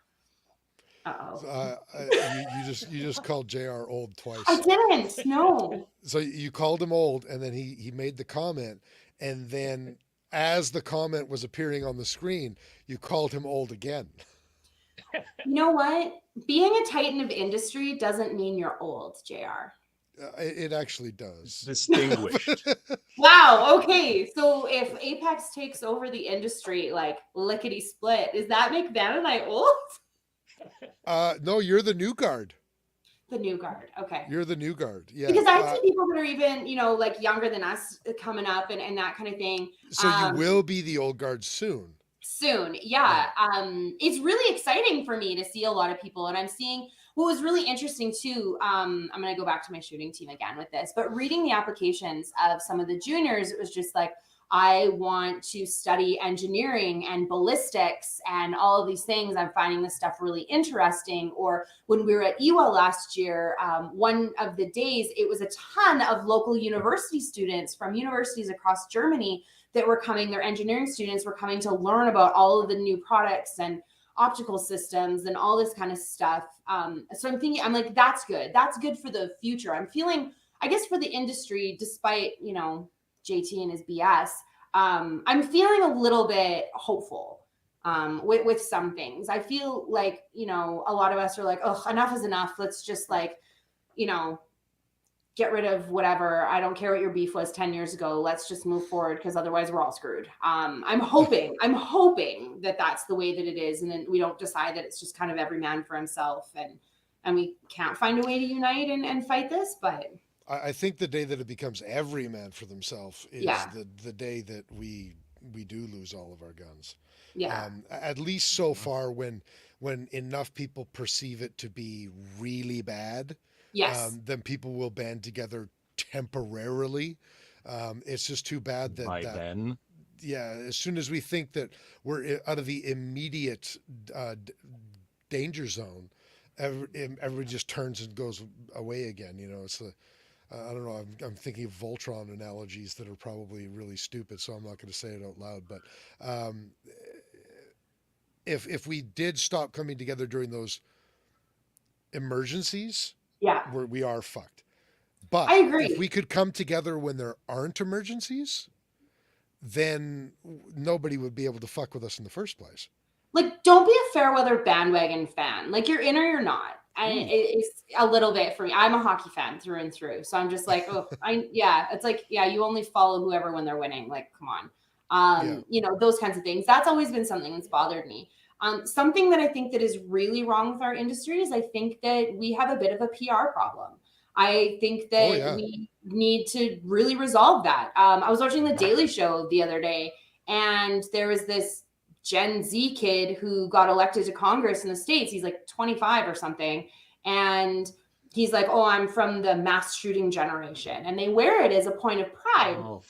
you just called JR old twice. I didn't, no. So you called him old, and then he made the comment, and then as the comment was appearing on the screen, you called him old again. You know what? Being a titan of industry doesn't mean you're old, JR. It actually does. Distinguished. Wow. Okay. So if Apex takes over the industry, like lickety split, does that make them and I old? No, you're the new guard. The new guard. Okay. You're the new guard. Yeah. Because I see people that are even, like younger than us coming up and that kind of thing. So you will be the old guard soon. Soon. Yeah. It's really exciting for me to see a lot of people, and I'm seeing what was really interesting too. I'm going to go back to my shooting team again with this, but reading the applications of some of the juniors, it was just like, I want to study engineering and ballistics and all of these things. I'm finding this stuff really interesting. Or when we were at EWA last year, one of the days, it was a ton of local university students from universities across Germany that were coming. Their engineering students were coming to learn about all of the new products and optical systems and all this kind of stuff. So I'm thinking, I'm like, that's good. That's good for the future. I'm feeling, I guess, for the industry, despite, JT and his BS, I'm feeling a little bit hopeful with some things. I feel like, a lot of us are like, oh, enough is enough. Let's just get rid of whatever. I don't care what your beef was 10 years ago. Let's just move forward, because otherwise we're all screwed. I'm hoping that that's the way that it is. And then we don't decide that it's just kind of every man for himself and we can't find a way to unite and fight this, but I think the day that it becomes every man for themselves is the day that we do lose all of our guns. Yeah. At least so far, when enough people perceive it to be really bad, yes, then people will band together temporarily. It's just too bad that then. Yeah, as soon as we think that we're out of the immediate danger zone, everybody just turns and goes away again. It's I don't know. I'm thinking of Voltron analogies that are probably really stupid, so I'm not going to say it out loud. But if we did stop coming together during those emergencies, we are fucked. But I agree. If we could come together when there aren't emergencies, then nobody would be able to fuck with us in the first place. Like, don't be a fair weather bandwagon fan. Like, you're in or you're not. And it's a little bit for me. I'm a hockey fan through and through. So I'm just like, it's like, you only follow whoever when they're winning. Like, come on. Those kinds of things. That's always been something that's bothered me. Something that I think that is really wrong with our industry is I think that we have a bit of a PR problem. I think that we need to really resolve that. I was watching The Daily Show the other day, and there was this Gen Z kid who got elected to Congress in the States. He's like 25 or something. And he's like, oh, I'm from the mass shooting generation. And they wear it as a point of pride. Oh,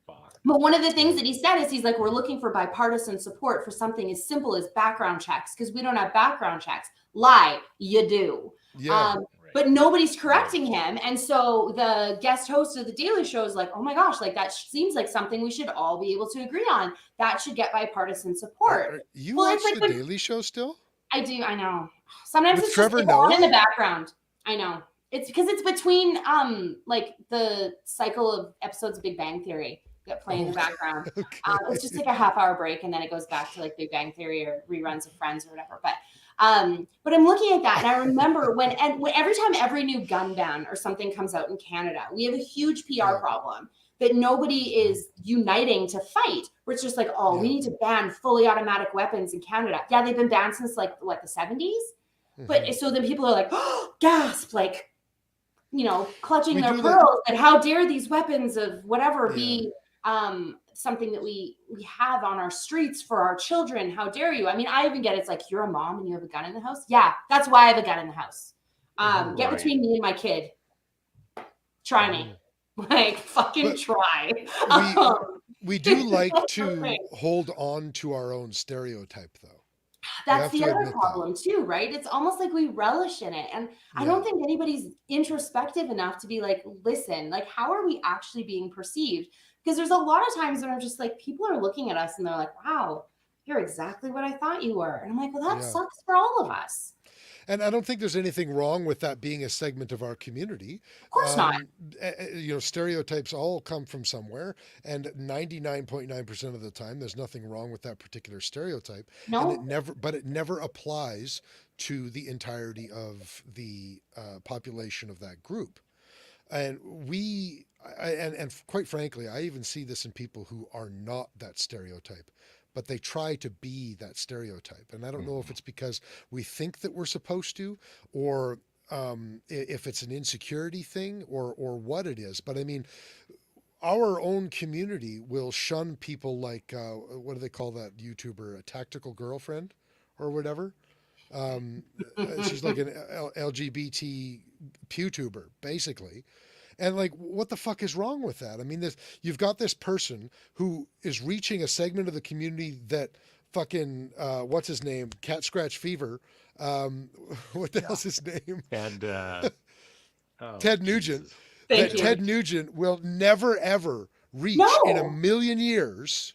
fuck. But one of the things that he said is he's like, we're looking for bipartisan support for something as simple as background checks, because we don't have background checks. Lie, you do. Yeah. But nobody's correcting him. And so the guest host of The Daily Show is like, oh my gosh, like that seems like something we should all be able to agree on. That should get bipartisan support. You watch The Daily Show still? I do. I know. Sometimes it's Trevor just on in the background. I know. It's because it's between like the cycle of episodes of Big Bang Theory that play in the background. Okay. It's just like a half-hour break, and then it goes back to like Big Bang Theory or reruns of Friends or whatever. But I'm looking at that, and I remember when every time every new gun ban or something comes out in Canada, we have a huge PR problem that nobody is uniting to fight. Where it's just like, we need to ban fully automatic weapons in Canada. Yeah, they've been banned since like the 70s. Mm-hmm. But so then people are like, oh, gasp, like, clutching their pearls. And how dare these weapons of whatever be something that we have on our streets for our children? How dare you? I mean, I even get it's like, you're a mom and you have a gun in the house. Yeah, that's why I have a gun in the house. Get between me and my kid. Try me. Like, fucking try. We do like to hold on to our own stereotype, though. That's the other problem too, right? It's almost like we relish in it. And I don't think anybody's introspective enough to be like, listen, like, how are we actually being perceived? Because there's a lot of times when I'm just like, people are looking at us and they're like, wow, you're exactly what I thought you were. And I'm like, well, that sucks for all of us. And I don't think there's anything wrong with that being a segment of our community. Of course not. Stereotypes all come from somewhere, and 99.9% of the time, there's nothing wrong with that particular stereotype. No. And it never applies to the entirety of the population of that group. And and quite frankly, I even see this in people who are not that stereotype, but they try to be that stereotype. And I don't know if it's because we think that we're supposed to, or if it's an insecurity thing or what it is. But I mean, our own community will shun people like what do they call that YouTuber, a tactical girlfriend or whatever. She's like an LGBT pewtuber, basically. And like, what the fuck is wrong with that? I mean, you've got this person who is reaching a segment of the community that fucking what's his name, Cat Scratch Fever. What the hell's his name? And Ted Nugent. Jesus. Thank you. Ted Nugent will never ever reach in a million years.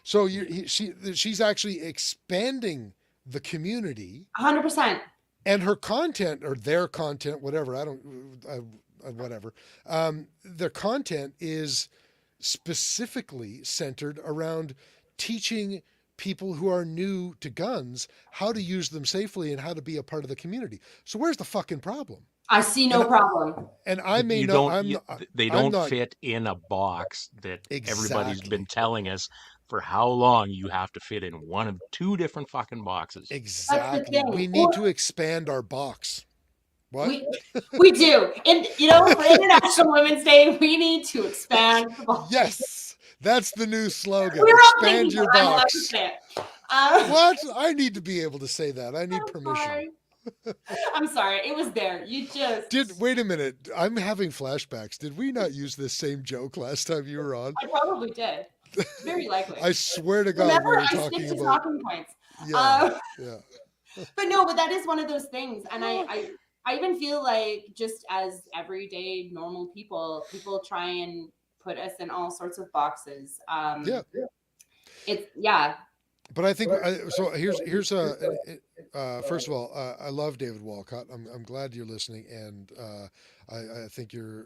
So she's actually expanding the community 100%. and her content or their content, whatever. Whatever. Their content is specifically centered around teaching people who are new to guns how to use them safely and how to be a part of the community. So where's the fucking problem? I see no problem. And I may You know they I'm don't not- fit in a box that everybody's Exactly. been telling us for how long you have to fit in one of two different fucking boxes. Exactly. thing. We need to expand our box. What? We do. And, for International Women's Day, we need to expand the box. Yes. That's the new slogan. We're all Expand thinking your that. I'm allowed to box. say it. What? I need to be able to say that. I need I'm permission. sorry. I'm sorry. It was there. You just... Wait a minute. I'm having flashbacks. Did we not use this same joke last time you were on? I probably did. Very likely. I swear to God, Remember, we were I talking stick to about. talking points. Yeah. Yeah. But no, but that is one of those things. And I even feel like just as everyday normal people try and put us in all sorts of boxes. Yeah. But I think so. Here's first of all, I love David Walcott. I'm glad you're listening, and I think you're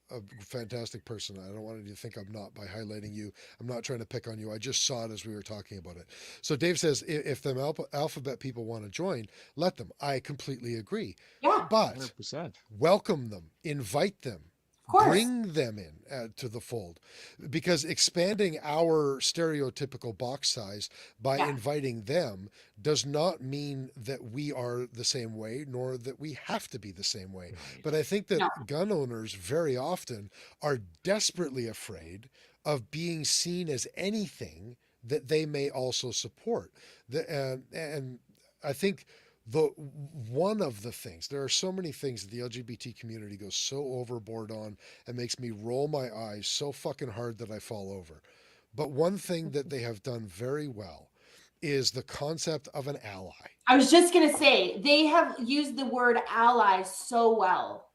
a fantastic person. I don't want you to think I'm not by highlighting you. I'm not trying to pick on you. I just saw it as we were talking about it. So Dave says if them alphabet people want to join, let them. I completely agree. Yeah. But 100%. welcome them, invite them. Of course. Bring them in to the fold, because expanding our stereotypical box size by inviting them does not mean that we are the same way, nor that we have to be the same way. Right. But I think that gun owners very often are desperately afraid of being seen as anything that they may also support. And I think one of the things, there are so many things that the LGBT community goes so overboard on and makes me roll my eyes so fucking hard that I fall over. But one thing that they have done very well is the concept of an ally. I was just going to say, they have used the word ally so well.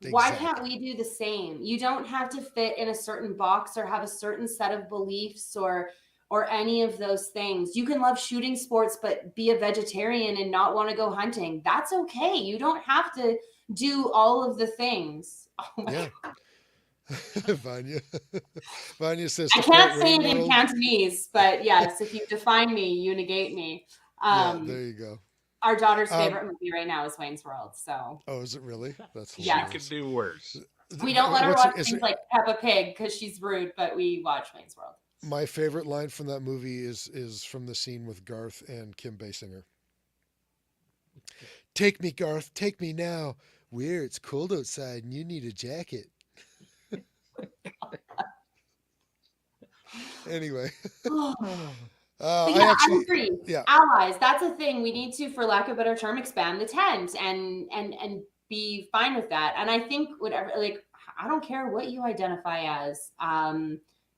Exactly. Why can't we do the same? You don't have to fit in a certain box or have a certain set of beliefs or any of those things. You can love shooting sports, but be a vegetarian and not want to go hunting. That's okay. You don't have to do all of the things. Oh my God. Vanya says, I can't say it in Cantonese, but yes, if you define me, you negate me. There you go. Our daughter's favorite movie right now is Wayne's World. So. Oh, is it really? That's hilarious. She could do worse. We don't let her watch things like Peppa Pig because she's rude, but we watch Wayne's World. My favorite line from that movie is from the scene with Garth and Kim Basinger. Take me, Garth. Take me now. It's cold outside and you need a jacket. Anyway. I agree. Yeah. Allies, that's a thing. We need to, for lack of a better term, expand the tent and be fine with that. And I think whatever, like, I don't care what you identify as.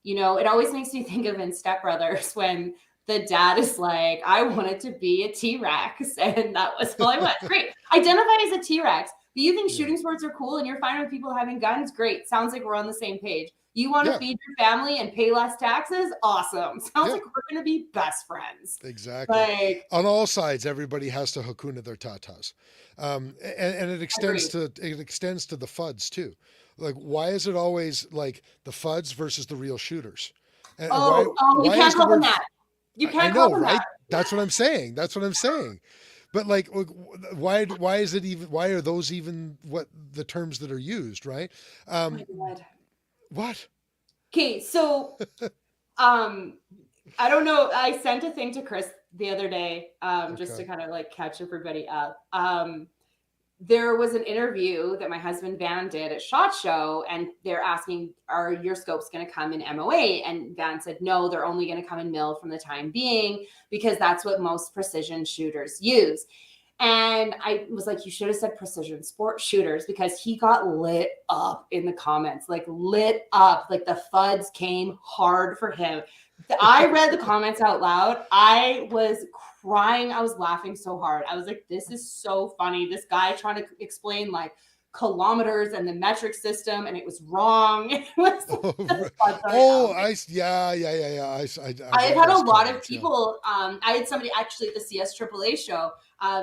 It always makes me think of in Step Brothers when the dad is like, I wanted to be a T-Rex. And that was all I want. Great. Identify as a T-Rex. But you think shooting sports are cool and you're fine with people having guns? Great. Sounds like we're on the same page. You want to feed your family and pay less taxes? Awesome. Sounds like we're going to be best friends. Exactly. On all sides, everybody has to hakuna their tatas. And it extends to the FUDs too. Like, why is it always like the FUDs versus the real shooters? And you can't call them that. You can't call them that. That's what I'm saying. But like, why are those even what the terms that are used, right? Oh my God. What? Okay, so I don't know. I sent a thing to Chris the other day, just to kind of like catch everybody up. there was an interview that my husband Van did at SHOT Show, and they're asking, are your scopes going to come in MOA? And Van said, no, they're only going to come in mil from the time being, because that's what most precision shooters use. And I was like, you should have said precision sport shooters, because he got lit up in the comments, like lit up, like the FUDs came hard for him. I read the comments out loud. I was crying. I was laughing so hard. I was like, this is so funny. This guy trying to explain like kilometers and the metric system, and it was wrong. It was I've had a lot of people. I had somebody actually at the CS AAA show.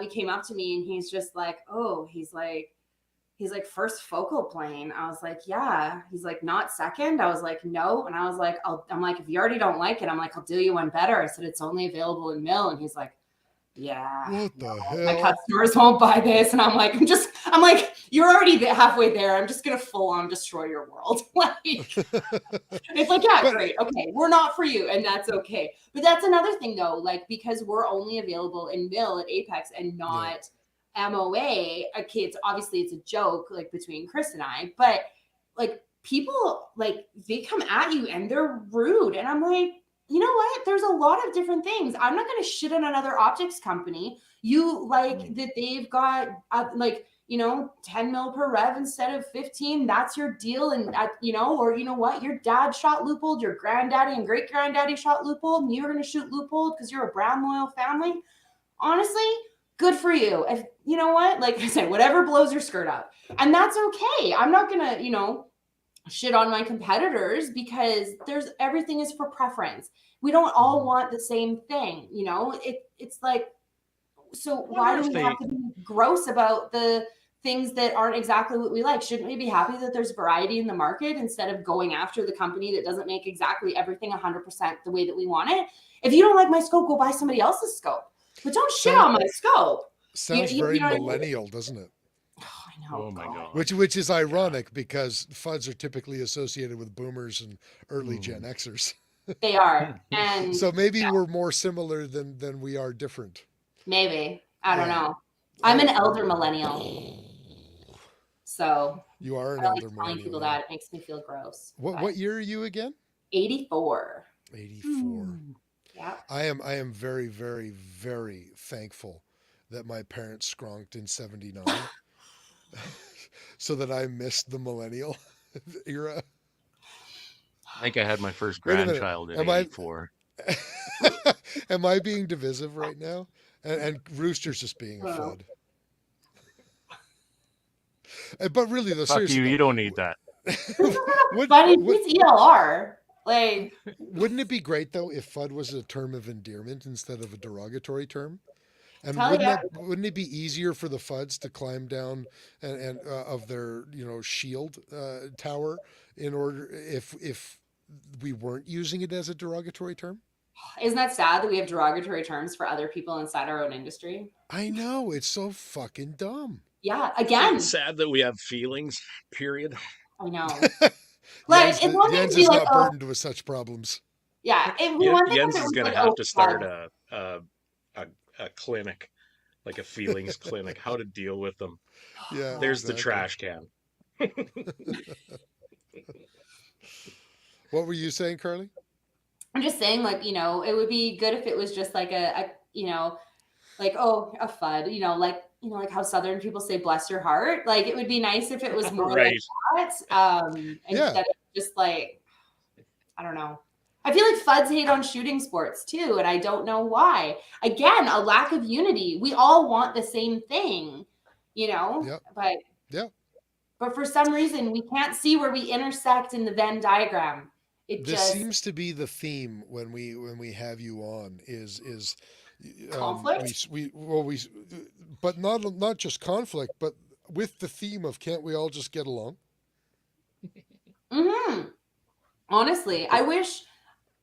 He came up to me and he's just like, oh, he's like first focal plane. I was like, yeah. He's like, not second. I was like, no. And I was like, I'm like, if you already don't like it, I'm like, I'll do you one better. I said, it's only available in mil. And he's like, yeah, what the hell? My customers won't buy this. And I'm like, you're already halfway there. I'm just going to full on destroy your world. Like, it's like, yeah, great. Okay. We're not for you. And that's okay. But that's another thing though, like, because we're only available in mil at Apex and not MOA. Okay. It's a joke like between Chris and I, but like people, like they come at you and they're rude. And I'm like, you know what? There's a lot of different things. I'm not going to shit on another optics company. You like that they've got like, 10 mil per rev instead of 15. That's your deal. And or you know what? Your dad shot loophole, your granddaddy and great granddaddy shot loophole, and you're going to shoot loophole because you're a brand loyal family. Honestly, good for you. If you know what, like I said, whatever blows your skirt up, and that's okay. I'm not going to, shit on my competitors, because everything is for preference. We don't all want the same thing. It's like, so why do we have to be gross about the things that aren't exactly what we like? Shouldn't we be happy that there's variety in the market instead of going after the company that doesn't make exactly everything 100% the way that we want it? If you don't like my scope, go buy somebody else's scope, but don't shit on my scope. Sounds very millennial, doesn't it? Oh my God. Which is ironic, because FUDs are typically associated with boomers and early Gen Xers. They are. And so maybe we're more similar than we are different. Maybe. I don't know. I'm an elder millennial. So you are an I elder like millennial. telling people that. It makes me feel gross. What year are you again? 84. 84. Yeah. I am very, very, very thankful that my parents skronked in 79. So that I missed the millennial era. I think I had my first grandchild in 84. Am I being divisive right now? And Rooster's just being a FUD. But really, though, Fuck seriously, you don't need that. It's ELR. Like, wouldn't it be great though if FUD was a term of endearment instead of a derogatory term? And wouldn't it be easier for the FUDs to climb down and of their shield tower in order if we weren't using it as a derogatory term? Isn't that sad that we have derogatory terms for other people inside our own industry? I know, it's so fucking dumb. Yeah, again, it's sad that we have feelings. Period. I know. Like Jens is not burdened with such problems. Yeah, Jens is going to have to start a clinic, like a feelings clinic, how to deal with them. Yeah, there's the trash can. What were you saying, Carlee? I'm just saying, like, it would be good if it was just like a FUD, like how Southern people say bless your heart. Like, it would be nice if it was more like that. Instead of just like, I don't know. I feel like FUDs hate on shooting sports too, and I don't know why. Again, a lack of unity. We all want the same thing, Yep. But for some reason, we can't see where we intersect in the Venn diagram. This seems to be the theme when we have you on is conflict. But not just conflict, but with the theme of can't we all just get along? Mm-hmm. Honestly, I wish.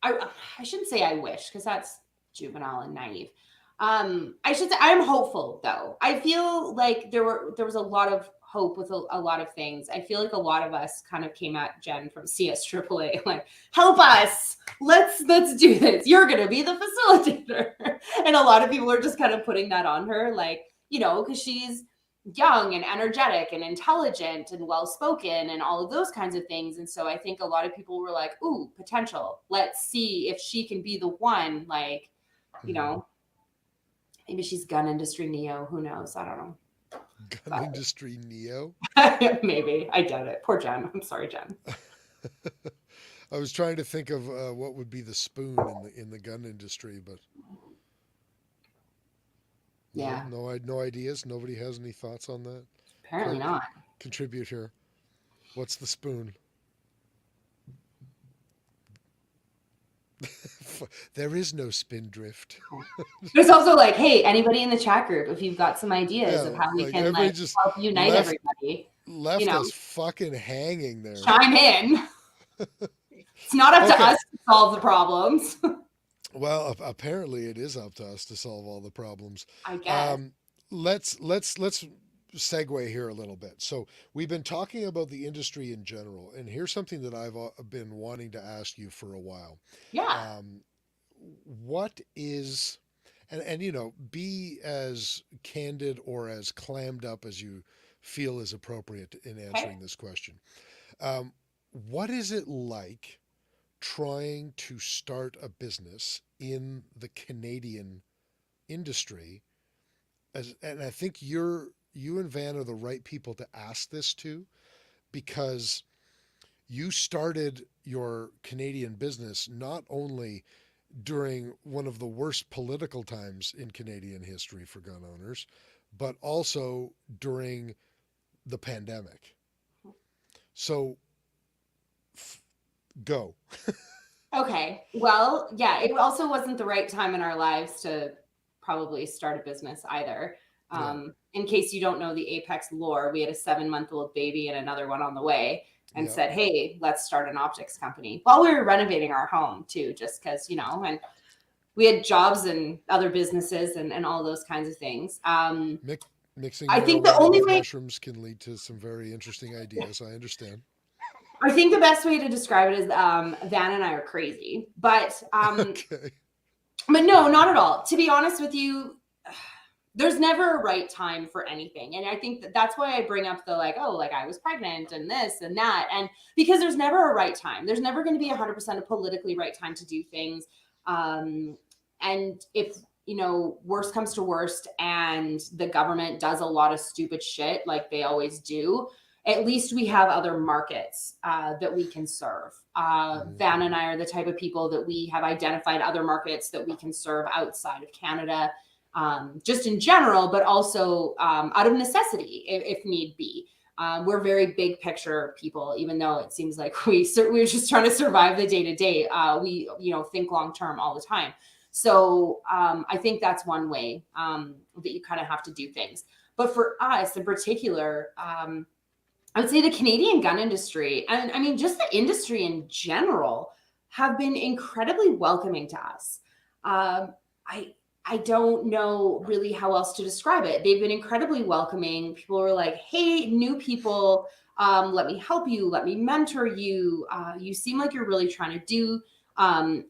I shouldn't say I wish, because that's juvenile and naive. I should say I'm hopeful though. I feel like there was a lot of hope with a lot of things. I feel like a lot of us kind of came at Jen from CS AAA, like, help us, let's do this. You're gonna be the facilitator, and a lot of people are just kind of putting that on her, like, because she's young and energetic and intelligent and well-spoken and all of those kinds of things. And so I think a lot of people were like, ooh, potential. Let's see if she can be the one, like, you know, maybe she's gun industry Neo. Who knows? I don't know. Gun industry Neo? Maybe. I doubt it. Poor Jen. I'm sorry, Jen. I was trying to think of what would be the spoon in the gun industry, but Yeah. no ideas. Nobody has any thoughts on that. Apparently not. Contribute here. What's the spoon? There is no spindrift. There's also like, hey, anybody in the chat group, if you've got some ideas of how we can like just help unite everybody, left us fucking hanging there. chime in. It's not up to us to solve the problems. Well, apparently it is up to us to solve all the problems. I guess. Let's segue here a little bit. So we've been talking about the industry in general, and here's something that I've been wanting to ask you for a while. Yeah. What is, and you know, be as candid or as clammed up as you feel is appropriate in answering this question. What is it like trying to start a business in the Canadian industry? And I think you and Van are the right people to ask this to, because you started your Canadian business not only during one of the worst political times in Canadian history for gun owners, but also during the pandemic. So go. Okay. Well, yeah, it also wasn't the right time in our lives to probably start a business either. In case you don't know the Apex lore, we had a 7-month-old baby and another one on the way, and said, hey, let's start an optics company while we were renovating our home too, just because, you know, and we had jobs and other businesses and all those kinds of things. Mixing I think the only way mushrooms can lead to some very interesting ideas. I understand. I think the best way to describe it is Van and I are crazy, but Okay. but no, not at all. To be honest with you, there's never a right time for anything. And I think that's why I bring up the like, oh, like I was pregnant and this and that. And because there's never a right time. There's never going to be 100% a politically right time to do things. And if, you know, worst comes to worst and the government does a lot of stupid shit like they always do, at least we have other markets that we can serve. Van and I are the type of people that we have identified other markets that we can serve outside of Canada. Just in general, but also out of necessity, if need be. We're very big picture people, even though it seems like we're just trying to survive the day to day. We, you know, think long term all the time. So I think that's one way that you kind of have to do things. But for us in particular, I would say the Canadian gun industry, and I mean just the industry in general, have been incredibly welcoming to us. I don't know really how else to describe it. They've been incredibly welcoming. People were like, hey, new people, let me help you. Let me mentor you. You seem like you're really trying to do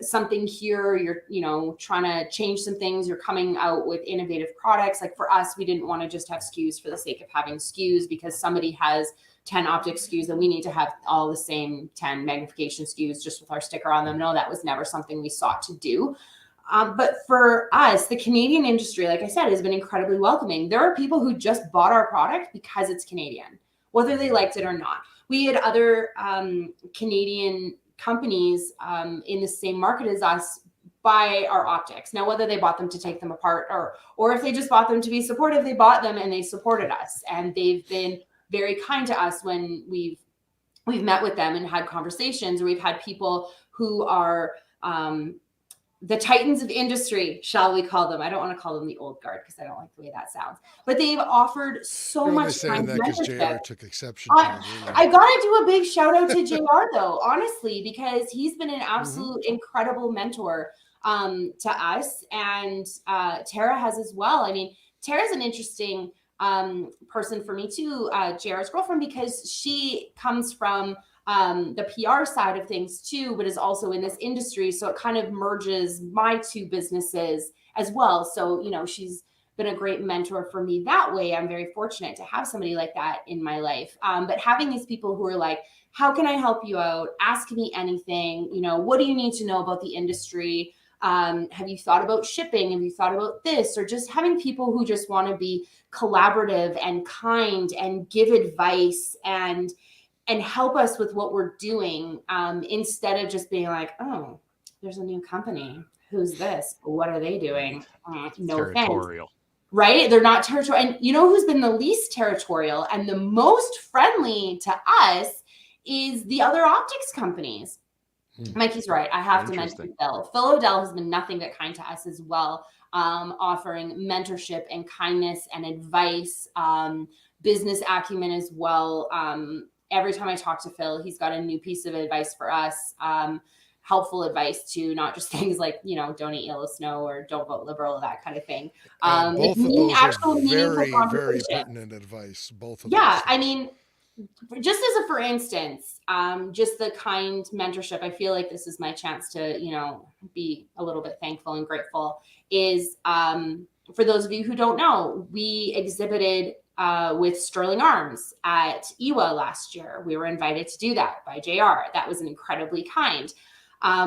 something here. You're, you know, trying to change some things. You're coming out with innovative products. Like for us, we didn't want to just have SKUs for the sake of having SKUs because somebody has 10 optic SKUs and we need to have all the same 10 magnification SKUs just with our sticker on them. No, that was never something we sought to do. But for us, the Canadian industry, like I said, has been incredibly welcoming. There are people who just bought our product because it's Canadian, whether they liked it or not. We had other Canadian companies in the same market as us buy our optics. Now, whether they bought them to take them apart or if they just bought them to be supportive, they bought them and they supported us. And they've been very kind to us when we've met with them and had conversations, or we've had people who are the titans of industry, shall we call them? I don't want to call them the old guard because I don't like the way that sounds. But they've offered so much time. Saying that because JR took exception to it. I gotta do a big shout out to JR though, honestly, because he's been an absolute incredible mentor to us, and Tara has as well. I mean, Tara's an interesting person for me too, JR's girlfriend, because she comes from the PR side of things too, but is also in this industry. So it kind of merges my two businesses as well. So, you know, she's been a great mentor for me that way. I'm very fortunate to have somebody like that in my life. But having these people who are like, how can I help you out? Ask me anything. You know, what do you need to know about the industry? Have you thought about shipping? Have you thought about this? Or just having people who just want to be collaborative and kind and give advice and help us with what we're doing, instead of just being like, oh, there's a new company. Who's this? What are they doing? No Territorial. offense. Right? They're not territorial. And you know who's been the least territorial and the most friendly to us is the other optics companies. Mikey's right. I have to mention Phil. Phil O'Dell has been nothing but kind to us as well, offering mentorship and kindness and advice, business acumen as well. Every time I talk to Phil, he's got a new piece of advice for us. Helpful advice to not just things like, you know, don't eat yellow snow or don't vote liberal, that kind of thing. Both of those are very, very pertinent advice. Both of those. Yeah, I mean, just as a for instance, just the kind mentorship, I feel like this is my chance to, you know, be a little bit thankful and grateful, is for those of you who don't know, we exhibited with Sterling Arms at EWA last year. We were invited to do that by JR. That was incredibly kind.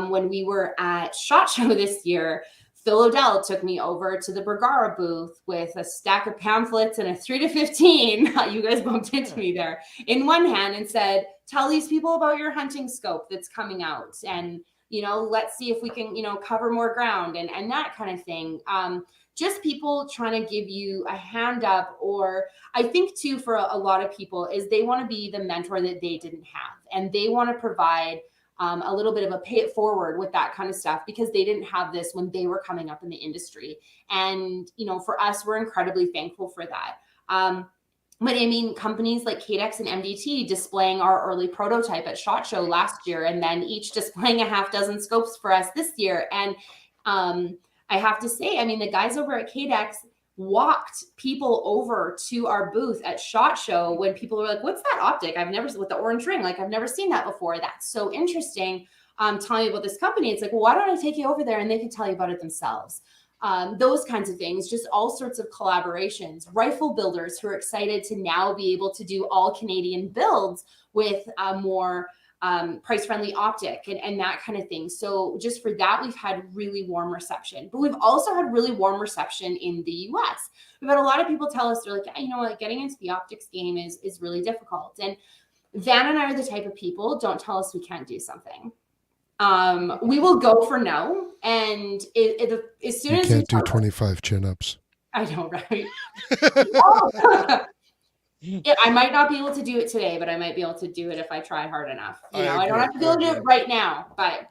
When we were at SHOT Show this year, Phil O'Dell took me over to the Bergara booth with a stack of pamphlets and a 3 to 15. You guys bumped into me there in one hand and said, tell these people about your hunting scope that's coming out. And, you know, let's see if we can, you know, cover more ground and that kind of thing. Just people trying to give you a hand up, or I think too, for a lot of people is they want to be the mentor that they didn't have. And they want to provide a little bit of a pay it forward with that kind of stuff because they didn't have this when they were coming up in the industry. And, you know, for us, we're incredibly thankful for that. But I mean, companies like KDEX and MDT displaying our early prototype at SHOT Show last year, and then each displaying a half dozen scopes for us this year. And I have to say, I mean, the guys over at KDEX walked people over to our booth at SHOT Show when people were like, what's that optic? I've never, with the orange ring, like I've never seen that before. That's so interesting. Tell me about this company. It's like, well, why don't I take you over there and they can tell you about it themselves. Those kinds of things, just all sorts of collaborations, rifle builders who are excited to now be able to do all Canadian builds with more price-friendly optic and that kind of thing. So just for that, we've had really warm reception, but we've also had really warm reception in the US. We've had a lot of people tell us, they're like, yeah, you know what, getting into the optics game is really difficult. And Van and I are the type of people, don't tell us we can't do something. We will go for no. And as soon as you can't do 25 chin-ups. I know, right? Yeah, I might not be able to do it today, but I might be able to do it if I try hard enough. You know, I don't have to be able to do it right now, but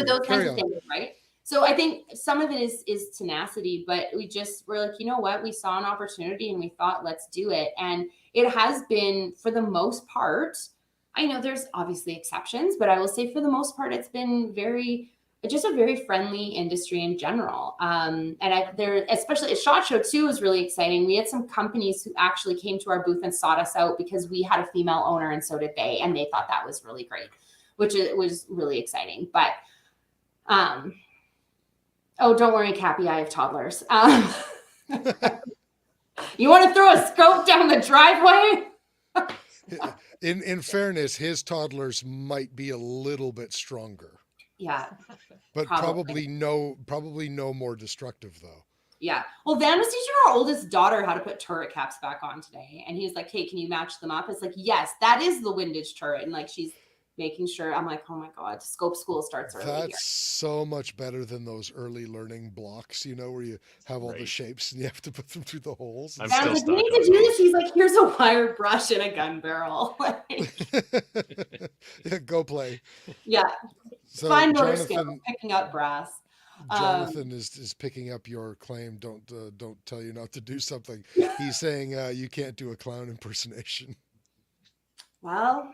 those kinds of things, right? So I think some of it is tenacity, but we're like, you know what? We saw an opportunity and we thought, let's do it. And it has been, for the most part, I know there's obviously exceptions, but I will say for the most part, it's been just a very friendly industry in general. And there, especially at SHOT Show too, was really exciting. We had some companies who actually came to our booth and sought us out because we had a female owner and so did they. And they thought that was really great, which was really exciting. But, oh, don't worry, Cappy, I have toddlers. You want to throw a scope down the driveway? In fairness, his toddlers might be a little bit stronger. Yeah. But probably no more destructive though. Yeah. Well, Van was teaching our oldest daughter how to put turret caps back on today. And he's like, hey, can you match them up? It's like, yes, that is the windage turret. And like, she's making sure. I'm like, oh my God, scope school starts early. That's so much better than those early learning blocks, you know, where you have all the shapes and you have to put them through the holes. I'm still like, stuck you need to do this. He's like, here's a wire brush and a gun barrel. Yeah, go play. Yeah. So fine motor skill, picking up brass. Jonathan is picking up your claim. Don't tell you not to do something. He's saying you can't do a clown impersonation. Well,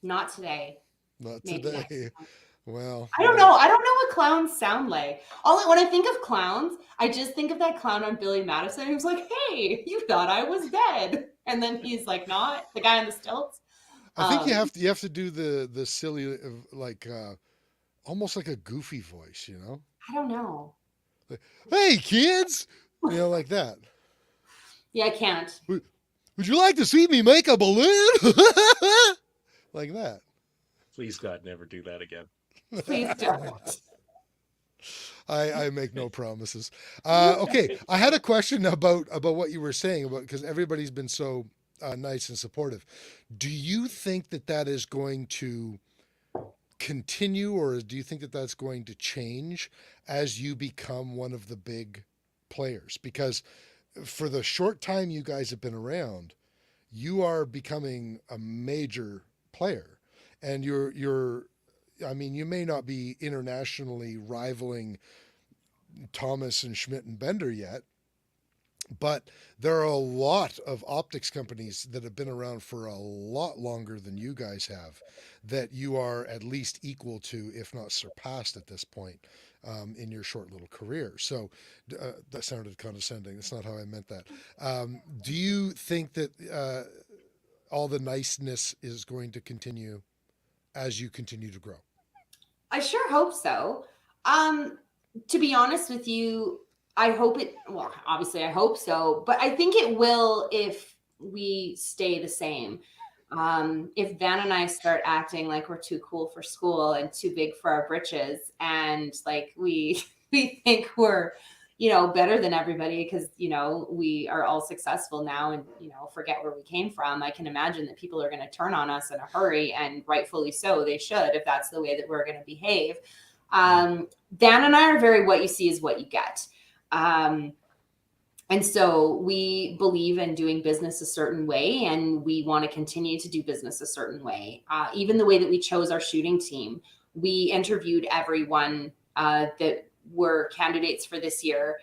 not today. Not today. Well, I don't know. I don't know what clowns sound like. When I think of clowns, I just think of that clown on Billy Madison who's like, "Hey, you thought I was dead," and then he's like, "Not the guy on the stilts." I think you have to do the silly, like almost like a goofy voice, you know. I don't know. Like, hey kids, You know, like that. Yeah, I can't. Would you like to see me make a balloon? Like that. Please God, never do that again. Please don't. I make no promises. Okay, I had a question about what you were saying about, because everybody's been so nice and supportive. Do you think that that is going to continue, or do you think that that's going to change as you become one of the big players? Because for the short time you guys have been around, you are becoming a major player, and you're I mean, you may not be internationally rivaling Thomas and Schmidt and Bender yet, but there are a lot of optics companies that have been around for a lot longer than you guys have, that you are at least equal to, if not surpassed at this point, in your short little career. So that sounded condescending. That's not how I meant that. Do you think that all the niceness is going to continue as you continue to grow? I sure hope so. To be honest with you, I hope it, well, obviously I hope so, but I think it will if we stay the same. If Van and I start acting like we're too cool for school and too big for our britches, and like we think we're, better than everybody because, we are all successful now and, forget where we came from, I can imagine that people are going to turn on us in a hurry, and rightfully so. They should, if that's the way that we're going to behave. Dan and I are very, what you see is what you get. And so we believe in doing business a certain way, and we want to continue to do business a certain way. Even the way that we chose our shooting team, we interviewed everyone that were candidates for this year.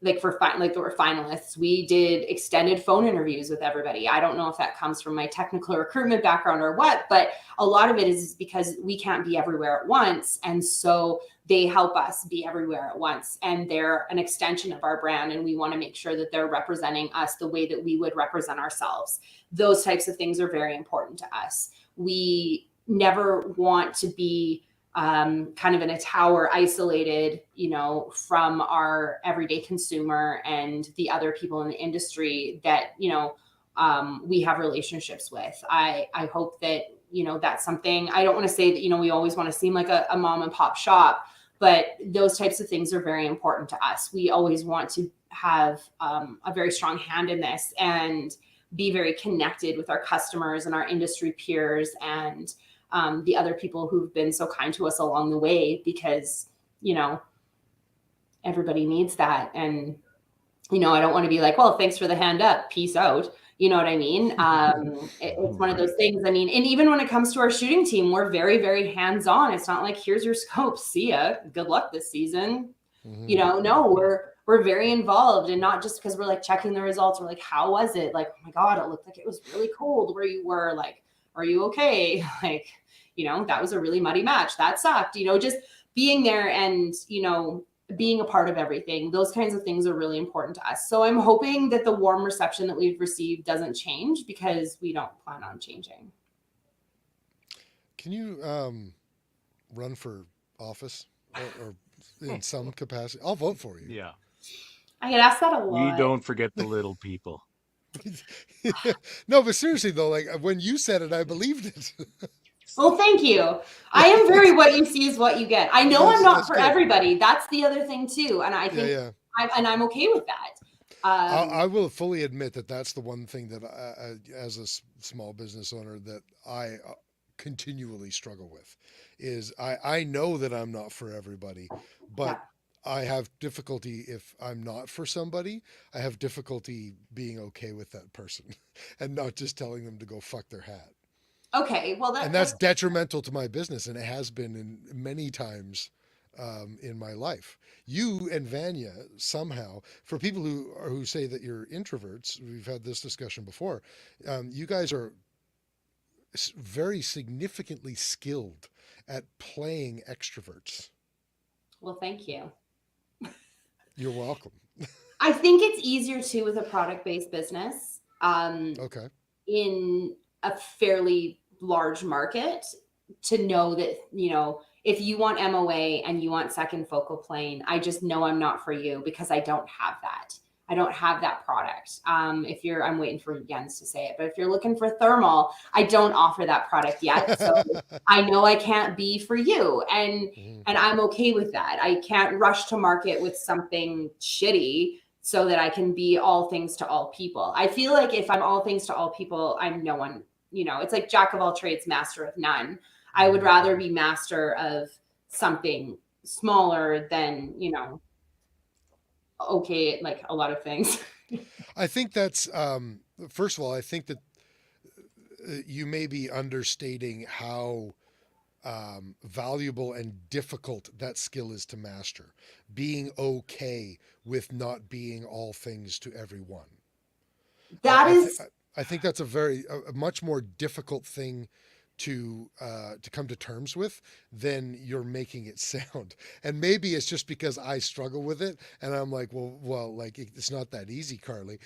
Like there were finalists. We did extended phone interviews with everybody. I don't know if that comes from my technical recruitment background or what, but a lot of it is because we can't be everywhere at once. And so they help us be everywhere at once. And they're an extension of our brand. And we want to make sure that they're representing us the way that we would represent ourselves. Those types of things are very important to us. We never want to be kind of in a tower, isolated, from our everyday consumer and the other people in the industry that, we have relationships with. I hope that, that's something. I don't want to say that, we always want to seem like a mom and pop shop, but those types of things are very important to us. We always want to have a very strong hand in this and be very connected with our customers and our industry peers and the other people who've been so kind to us along the way, because, everybody needs that. And, I don't want to be like, well, thanks for the hand up, peace out. You know what I mean? It's one of those things. I mean, and even when it comes to our shooting team, we're very, very hands-on. It's not like, here's your scope, see ya, good luck this season. Mm-hmm. No, we're very involved, and not just because we're like checking the results. We're like, how was it? Like, oh my God, it looked like it was really cold where you were. Like, are you okay? Like, that was a really muddy match. That sucked. Just being there and, being a part of everything. Those kinds of things are really important to us. So I'm hoping that the warm reception that we've received doesn't change, because we don't plan on changing. Can you run for office or in some capacity? I'll vote for you. Yeah. I get asked that a lot. We don't forget the little people. No, but seriously though, like when you said it, I believed it. Well, thank you. I am very, what you see is what you get. I know I'm not for everybody. That's the other thing too. And I think, I'm okay with that. I will fully admit that that's the one thing that as a small business owner, that I continually struggle with is I know that I'm not for everybody, but I have difficulty if I'm not for somebody. I have difficulty being okay with that person and not just telling them to go fuck their hat. Okay, well, that's detrimental to my business, and it has been in many times in my life. You and Vanya, somehow, for people who say that you're introverts, we've had this discussion before. You guys are very significantly skilled at playing extroverts. Well, thank you. You're welcome. I think it's easier too with a product-based business. Okay. In a fairly large market, to know that, if you want MOA and you want second focal plane, I just know I'm not for you because I don't have that. I don't have that product. I'm waiting for Jens to say it, but if you're looking for thermal, I don't offer that product yet. So I know I can't be for you. And I'm okay with that. I can't rush to market with something shitty so that I can be all things to all people. I feel like if I'm all things to all people, I'm no one, it's like jack of all trades, master of none. I would rather be master of something smaller than, okay, like a lot of things. I think that's, first of all, I think that you may be understating how valuable and difficult that skill is to master. Being okay with not being all things to everyone. I think that's a much more difficult thing to come to terms with than you're making it sound. And maybe it's just because I struggle with it, and I'm like, well, like it's not that easy, Carlee.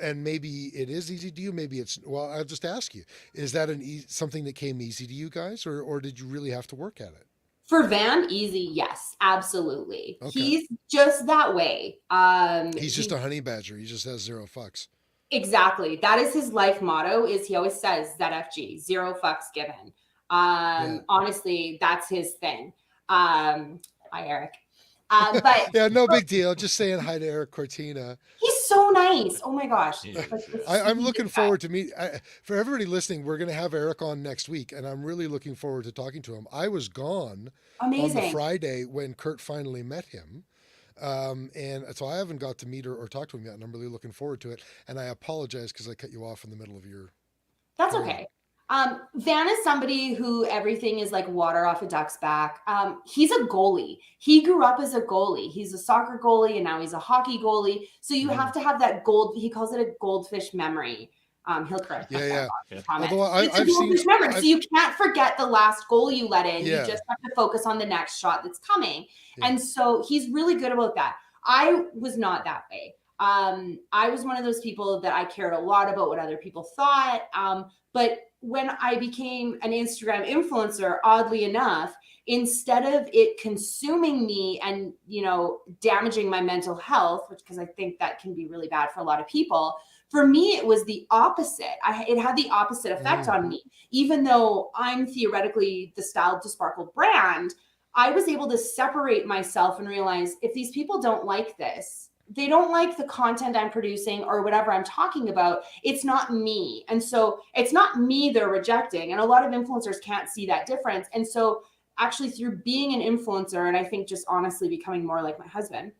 And maybe it is easy to you. Maybe it's. Well, I'll just ask you: is that something that came easy to you guys, or did you really have to work at it? For Van, easy, yes, absolutely. Okay. He's just that way. He's just a honey badger. He just has zero fucks. Exactly. That is his life motto. Is he always says ZFG, zero fucks given. Honestly, that's his thing. Hi, Eric. But yeah, no big deal. Just saying hi to Eric Cortina. He's so nice. Oh my gosh. I'm looking forward to meet. For everybody listening, we're going to have Eric on next week, and I'm really looking forward to talking to him. I was gone on the Friday when Kurt finally met him. And so I haven't got to meet her or talk to him yet, and I'm really looking forward to it. And I apologize because I cut you off in the middle of your. That's okay. Van is somebody who everything is like water off a duck's back. He's a goalie. He grew up as a goalie. He's a soccer goalie, and now he's a hockey goalie. So you have to have that he calls it a goldfish memory. He'll correct me. Yeah. Although I've seen memory, so you can't forget the last goal you let in. Yeah. You just have to focus on the next shot that's coming. Yeah. And so he's really good about that. I was not that way. I was one of those people that I cared a lot about what other people thought. But when I became an Instagram influencer, oddly enough, instead of it consuming me and, damaging my mental health, because I think that can be really bad for a lot of people, for me, it was the opposite. It had the opposite effect on me. Even though I'm theoretically the Styled to Sparkle brand, I was able to separate myself and realize if these people don't like this, they don't like the content I'm producing or whatever I'm talking about, it's not me. And so it's not me they're rejecting. And a lot of influencers can't see that difference. And so actually through being an influencer, and I think just honestly becoming more like my husband,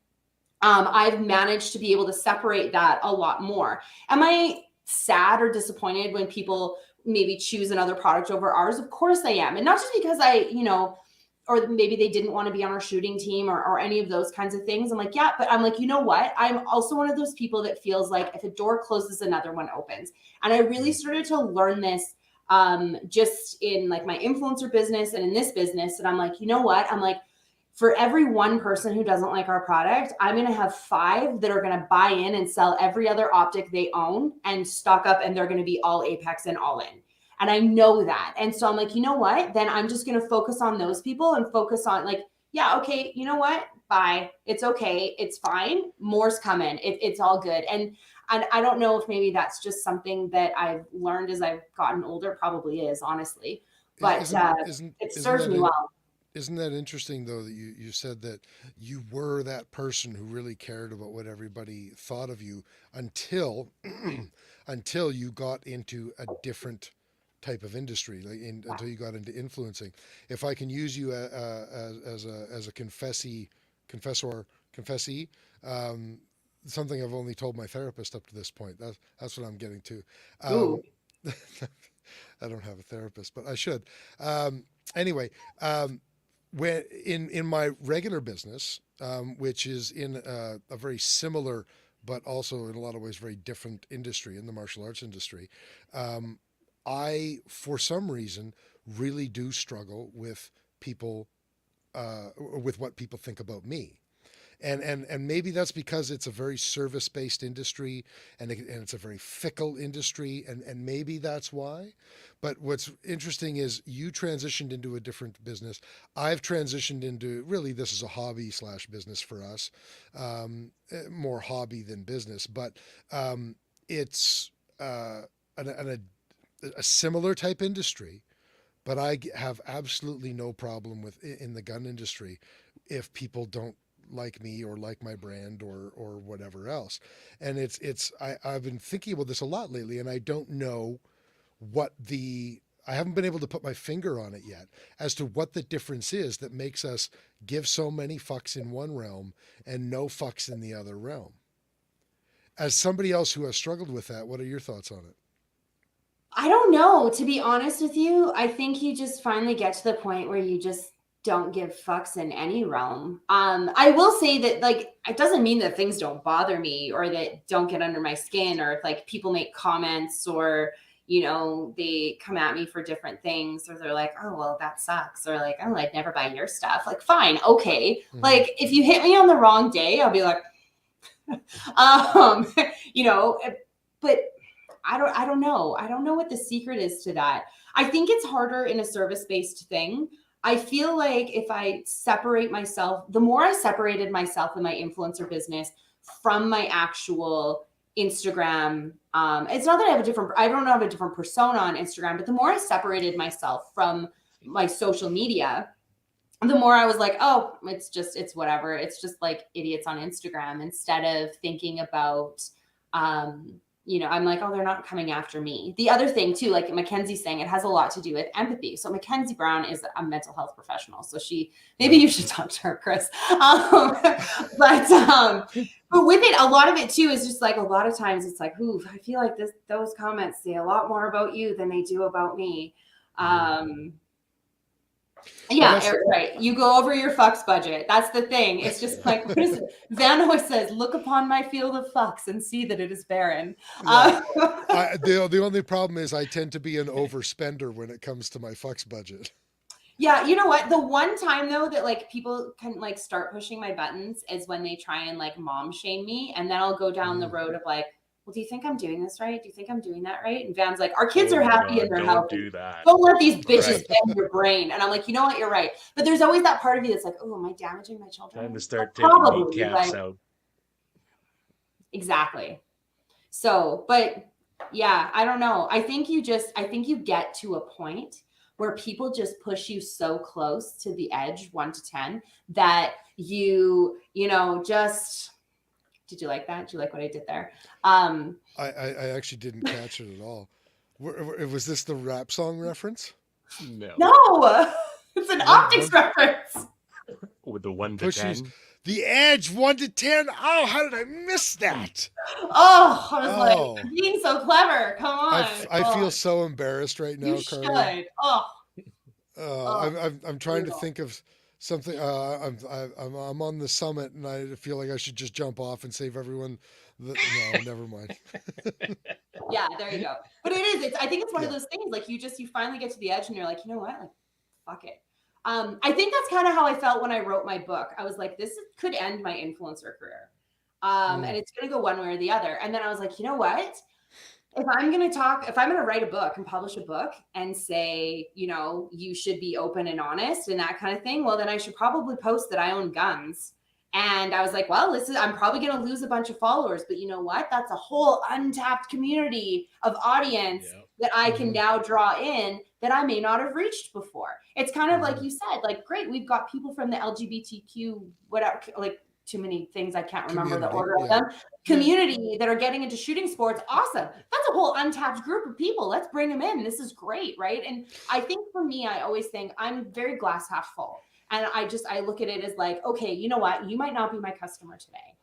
I've managed to be able to separate that a lot more. Am I sad or disappointed when people maybe choose another product over ours? Of course I am. And not just because or maybe they didn't want to be on our shooting team or any of those kinds of things. I'm like, yeah, but I'm like, you know what? I'm also one of those people that feels like if a door closes, another one opens. And I really started to learn this just in like my influencer business and in this business. And I'm like, you know what? I'm like, for every one person who doesn't like our product, I'm going to have 5 that are going to buy in and sell every other optic they own and stock up, and they're going to be all Apex and all in. And I know that. And so I'm like, you know what? Then I'm just going to focus on those people and focus on like, yeah, okay, you know what? Bye. It's okay. It's fine. More's coming. It's all good. And I don't know if maybe that's just something that I've learned as I've gotten older. Probably is, honestly. But it serves me well. Isn't that interesting, though, that you said that you were that person who really cared about what everybody thought of you until until you got into a different type of industry, until you got into influencing. If I can use you as a confessee, something I've only told my therapist up to this point. That's what I'm getting to. I don't have a therapist, but I should. Anyway. When in my regular business, which is in a very similar, but also in a lot of ways very different industry, in the martial arts industry, I, for some reason, really do struggle with people, with what people think about me. And maybe that's because it's a very service-based industry, and it's a very fickle industry, and maybe that's why. But what's interesting is you transitioned into a different business. I've transitioned into, really, this is a hobby slash business for us, more hobby than business, but it's a similar type industry. But I have absolutely no problem with in the gun industry if people don't like me or like my brand or whatever else. And I've been thinking about this a lot lately, and I don't know I haven't been able to put my finger on it yet as to what the difference is that makes us give so many fucks in one realm and no fucks in the other realm. As somebody else who has struggled with that, what are your thoughts on it? I don't know, to be honest with you. I think you just finally get to the point where you just don't give fucks in any realm. I will say that, like, it doesn't mean that things don't bother me or that don't get under my skin, or if like people make comments or, you know, they come at me for different things, or they're like, oh, well, that sucks. Or like, oh, I'd never buy your stuff. Like, fine. Okay. Mm-hmm. Like, if you hit me on the wrong day, I'll be like, you know, but I don't know. I don't know what the secret is to that. I think it's harder in a service-based thing. I feel like if I separate myself, the more I separated myself in my influencer business from my actual Instagram, it's not that I don't have a different persona on Instagram, but the more I separated myself from my social media, the more I was like, oh, it's whatever. It's just like idiots on Instagram, instead of thinking about, you know, I'm like, oh, they're not coming after me. The other thing too, like Mackenzie's saying, it has a lot to do with empathy. So Mackenzie Brown is a mental health professional. So maybe you should talk to her, Chris. But with it, a lot of it too is just like, a lot of times it's like, ooh, I feel like those comments say a lot more about you than they do about me. Yeah, right. You go over your fucks budget. That's the thing. It's just like, what is it? Van always says, look upon my field of fucks and see that it is barren. Yeah. The only problem is I tend to be an overspender when it comes to my fucks budget. Yeah, you know what? The one time though that like people can like start pushing my buttons is when they try and like mom shame me, and then I'll go down the road of like, well, do you think I'm doing this right? Do you think I'm doing that right? And Van's like, our kids are happy and they're healthy. Do that. Don't let these bitches get in your brain. And I'm like, you know what? You're right. But there's always that part of you that's like, oh, am I damaging my children? Time to start taking kneecaps out. Exactly. So, but yeah, I don't know. I think you get to a point where people just push you so close to the edge, 1 to 10, that you know, just... Did you like that? Did you like what I did there? I actually didn't catch it at all. Was this the rap song reference? No, it's an optics reference. With the 1 to 10. The edge, 1 to 10. Oh, how did I miss that? Oh, I was like, I'm being so clever. Come on. I feel so embarrassed right now, Carlee. You should. I'm trying to think of something. I'm on the summit, and I feel like I should just jump off and save everyone. No, never mind. Yeah, there you go. But it is. I think it's one of those things. Like you finally get to the edge, and you're like, you know what? Like, fuck it. I think that's kind of how I felt when I wrote my book. I was like, this could end my influencer career, and it's going to go one way or the other. And then I was like, you know what? If I'm going to write a book and publish a book and say, you know, you should be open and honest and that kind of thing, well, then I should probably post that I own guns. And I was like, well, I'm probably going to lose a bunch of followers, but you know what? That's a whole untapped community of audience that I can now draw in that I may not have reached before. It's kind of like you said, like, great, we've got people from the LGBTQ, whatever, like, too many things. I can't remember the order of them. Community that are getting into shooting sports. Awesome. That's a whole untapped group of people. Let's bring them in. This is great. Right. And I think for me, I always think I'm very glass half full. And I look at it as like, okay, you know what? You might not be my customer today,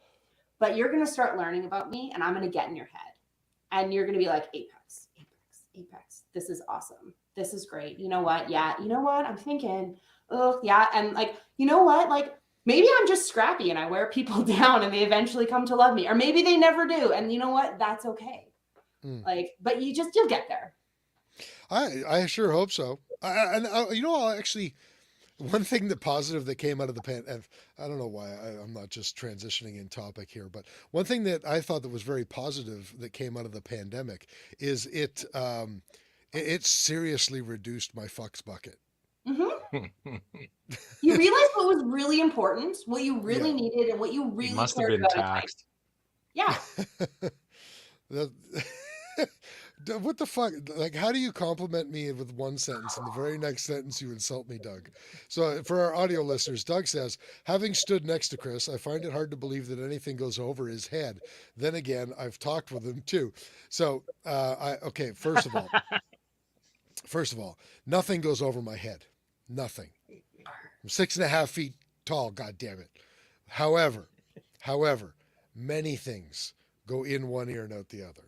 but you're going to start learning about me and I'm going to get in your head and you're going to be like, Apex. This is awesome. This is great. You know what? Yeah. You know what? I'm thinking, oh yeah. And like, you know what? Like, maybe I'm just scrappy and I wear people down and they eventually come to love me, or maybe they never do. And you know what? That's okay. Like, but you'll get there. I sure hope so. You know, One thing that positive that came out of the and I don't know why I'm not just transitioning in topic here, but one thing that I thought that was very positive that came out of the pandemic is it seriously reduced my fucks bucket. You realize what was really important, what you really Yeah. needed, and what you He really must have cared been about at times. taxed. Yeah. That- what the fuck? Like, how do you compliment me with one sentence and the very next sentence you insult me, Doug? So, for our audio listeners, Doug says, having stood next to Chris, I find it hard to believe that anything goes over his head. Then again, I've talked with him too. So, okay, first of all, nothing goes over my head. Nothing. I'm 6.5 feet tall, God damn it. However, many things go in one ear and out the other.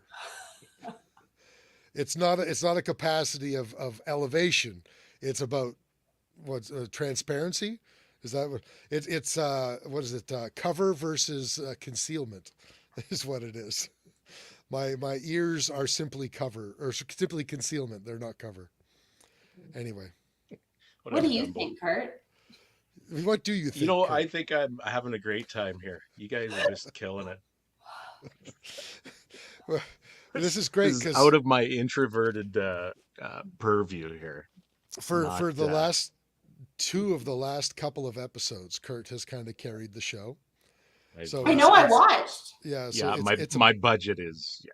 It's not a capacity of elevation. It's about what's transparency. Is that what it's what is it? Cover versus concealment is what it is. My ears are simply cover or simply concealment. They're not cover. Anyway, What do you think, Kurt? what do you think? You know, Kurt? I think I'm having a great time here. You guys are just killing it. Well, this is great This is because out of my introverted purview here. for not, the last two of the last couple of episodes, Kurt has kind of carried the show. So I know I watched. Yeah, so Yeah, it's my budget is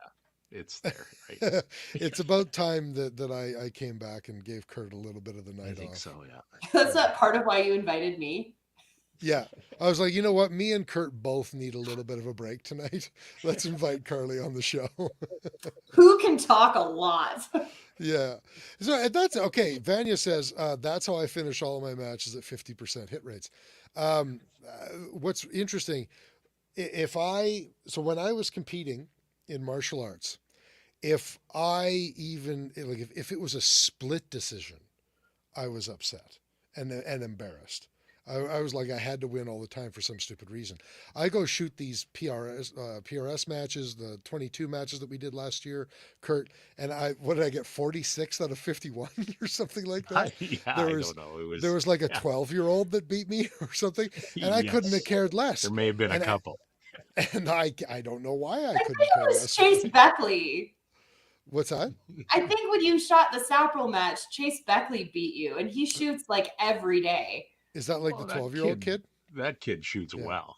it's there. Right? it's about time that I came back and gave Kurt a little bit of the I night think off. so. Yeah. That's not part of why you invited me. Yeah, I was like, you know what? Me and Kurt both need a little bit of a break tonight. Let's invite Carlee on the show. Who can talk a lot? Yeah, so that's okay. Vanya says that's how I finish all of my matches at 50% hit rates. What's interesting, when I was competing in martial arts, if it was a split decision, I was upset and embarrassed. I was like, I had to win all the time for some stupid reason. I go shoot these PRS matches, the 22 matches that we did last year, Kurt, and what did I get? 46 out of 51 or something like that. I don't know. There was like a 12-year-old that beat me or something, and I couldn't have cared less. There may have been a couple. And I don't know why I I couldn't think care it was less. Chase Beckley. What's that? I think when you shot the Sapril match, Chase Beckley beat you, and he shoots like every day. Is that like Well, the that 12-year-old kid? That kid shoots Yeah. well.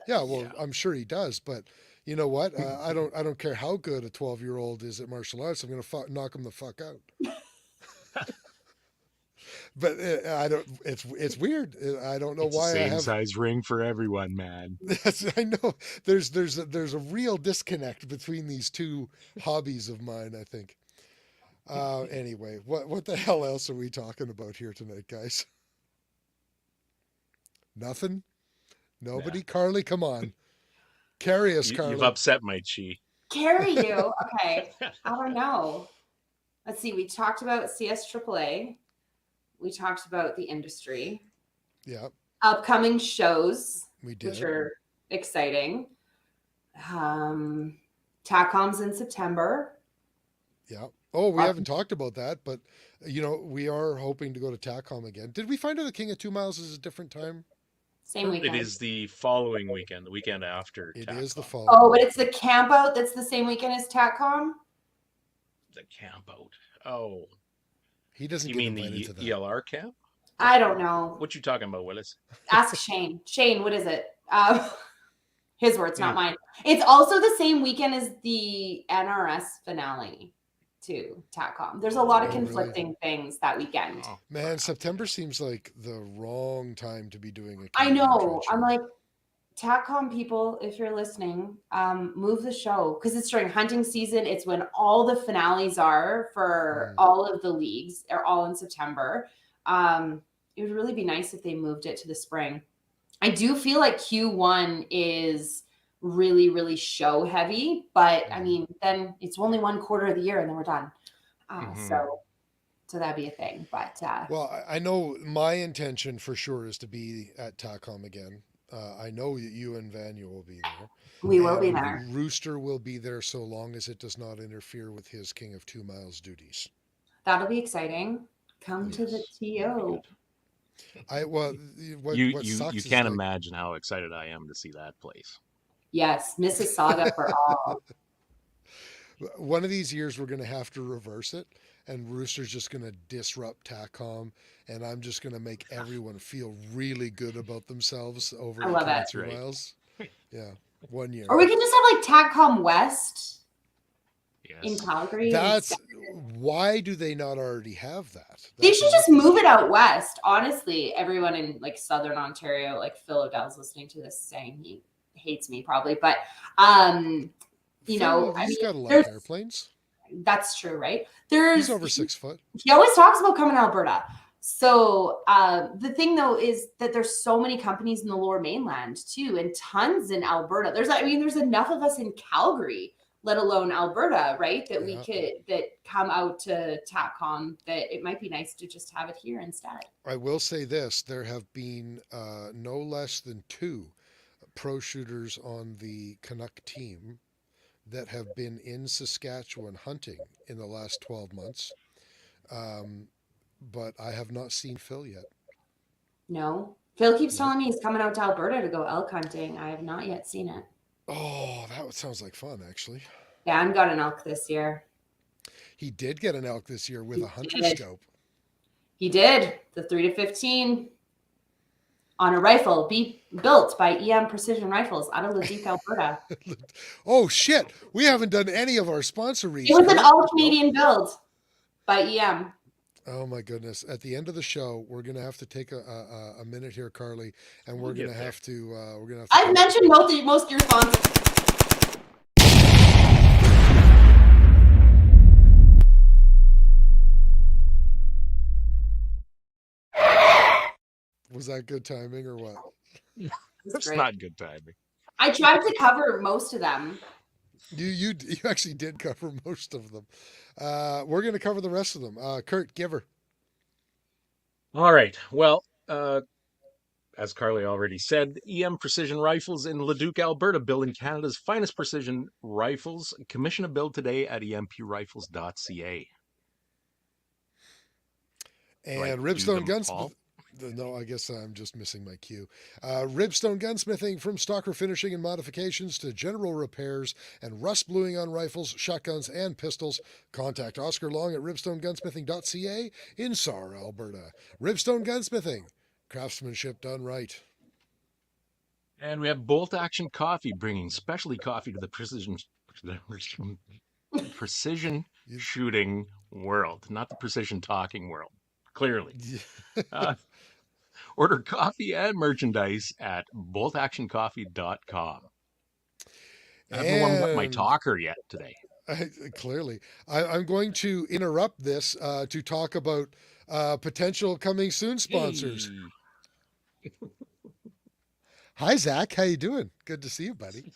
Yeah, well, I'm sure he does, but you know what? I don't care how good a 12-year-old is at martial arts. I'm going to knock him the fuck out. But I don't. It's weird. I don't know It's why the I same have. size ring for everyone, man. Yes, I know. There's a real disconnect between these two hobbies of mine, I think. Anyway, what the hell else are we talking about here tonight, guys? Nothing? Nobody? Yeah. Carlee, come on. Carry us, Carlee. You've upset my chi. Carry you? Okay. I don't know. Let's see. We talked about CS AAA. We talked about the industry. Yeah, Upcoming shows, we did. which are exciting. TACOM's in September. Yeah. Oh, we haven't talked about that, but we are hoping to go to TACOM again. Did we find out the King of Two Miles is a different time? Same weekend. It is the following weekend, the weekend after. It TACOM. is the following. Oh, but it's the camp out that's the same weekend as TACOM? The camp out. Oh, He doesn't you get mean invited the to that. ELR camp? I don't know. What you talking about, Willis? Ask Shane. Shane, what is it? His words, not mine. It's also the same weekend as the NRS finale to TACOM. There's a lot of Oh, really? conflicting things that weekend. Oh, Man, September seems like the wrong time to be doing a I Canadian know. trade show. I'm like, TACOM people, if you're listening, move the show because it's during hunting season. It's when all the finales are for all of the leagues. They're all in September. It would really be nice if they moved it to the spring. I do feel like Q1 is really, really show heavy, but I mean, then it's only one quarter of the year and then we're done. So that'd be a thing. But well, I know my intention for sure is to be at TACOM again. I know that you and Vanya will be there. we will be And there. Rooster will be there so long as it does not interfere with his King of 2 Miles duties. That'll be exciting. Come to the TO. What You sucks is can't like, imagine how excited I am to see that place. Yes, Mississauga for all. one of these years we're going to have to reverse it, and Rooster's just going to disrupt TACCOM, and I'm just going to make everyone feel really good about themselves over I love it. 822 Right. miles. Yeah, 1 year. Or we can just have like TACCOM West in Yes. Calgary. That's why do they not already have that? They That's should my just move it out west. Honestly, everyone in like Southern Ontario, like Phil O'Dell's listening to this saying he hates me probably, but you know, I he's mean, got a lot there's- of airplanes. that's true, right? There's He's over 6 foot. he always talks about coming to Alberta. So the thing though is that there's so many companies in the Lower Mainland too, and tons in Alberta. There's enough of us in Calgary, let alone Alberta, right? That we Yeah. could come out to TACCOM. That it might be nice to just have it here instead. I will say this: there have been no less than 2 pro shooters on the Canuck team that have been in Saskatchewan hunting in the last 12 months. But I have not seen Phil yet. No, Phil keeps No. telling me he's coming out to Alberta to go elk hunting. I have not yet seen it. Oh, that sounds like fun, actually. Dan got an elk this year. He did get an elk this year with He a hunter did. scope. He did the 3-15 on a rifle built by EM Precision Rifles out of Leduc, Alberta. Oh, shit. We haven't done any of our sponsor reads. It was an Kurt. all Canadian build by EM. Oh my goodness! At the end of the show, we're gonna have to take a minute here, Carlee, and we're We'll get gonna there. have to I've mentioned most of your sponsors. Was that good timing or what? That's great. not good timing. I tried to cover most of them. You actually did cover most of them. We're gonna cover the rest of them. Kurt, give her. All right. Well, as Carlee already said, EM Precision Rifles in Leduc, Alberta, building Canada's finest precision rifles. Commission a build today at emprifles.ca. And Right, do Ribstone them Gunsmith. all? No, I guess I'm just missing my cue. Ribstone Gunsmithing, from stocker finishing and modifications to general repairs and rust bluing on rifles, shotguns, and pistols. Contact Oscar Long at ribstonegunsmithing.ca in Saar, Alberta. Ribstone Gunsmithing, craftsmanship done right. And we have Bolt Action Coffee, bringing specialty coffee to the precision shooting world, not the precision talking world. Clearly. Order coffee and merchandise at boltactioncoffee.com. I haven't warmed up my And- talker yet today. Clearly, I'm going to interrupt this to talk about potential coming soon sponsors. Hey. Hi, Zach. How you doing? Good to see you, buddy.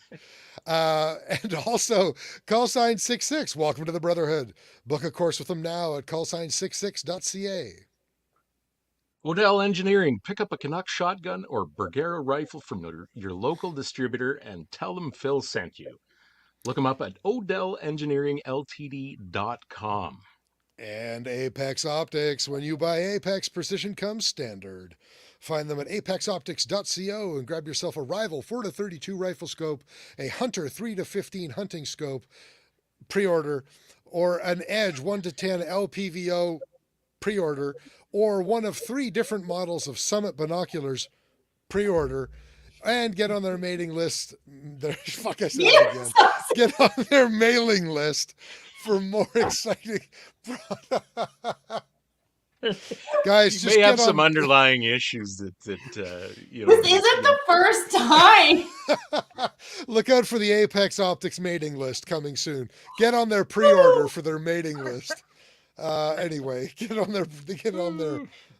And also, callsign 66. Welcome to the Brotherhood. Book a course with them now at callsign66.ca. Odell Engineering. Pick up a Canuck shotgun or Bergera rifle from your local distributor and tell them Phil sent you. Look them up at odellengineeringltd.com. And Apex Optics. When you buy Apex, precision comes standard. Find them at apexoptics.co and grab yourself a Rival 4-32 rifle scope, a Hunter 3-15 hunting scope pre-order, or an Edge 1-10 LPVO pre-order, or one of 3 different models of Summit binoculars pre-order, and get on their mailing list. Fuck, I said it again. Get on their mailing list for more exciting guys. You Just may have get some on. underlying issues that you know. This isn't the first time. Look out for the Apex Optics mailing list coming soon. Get on their pre-order for their mailing list. Anyway, get on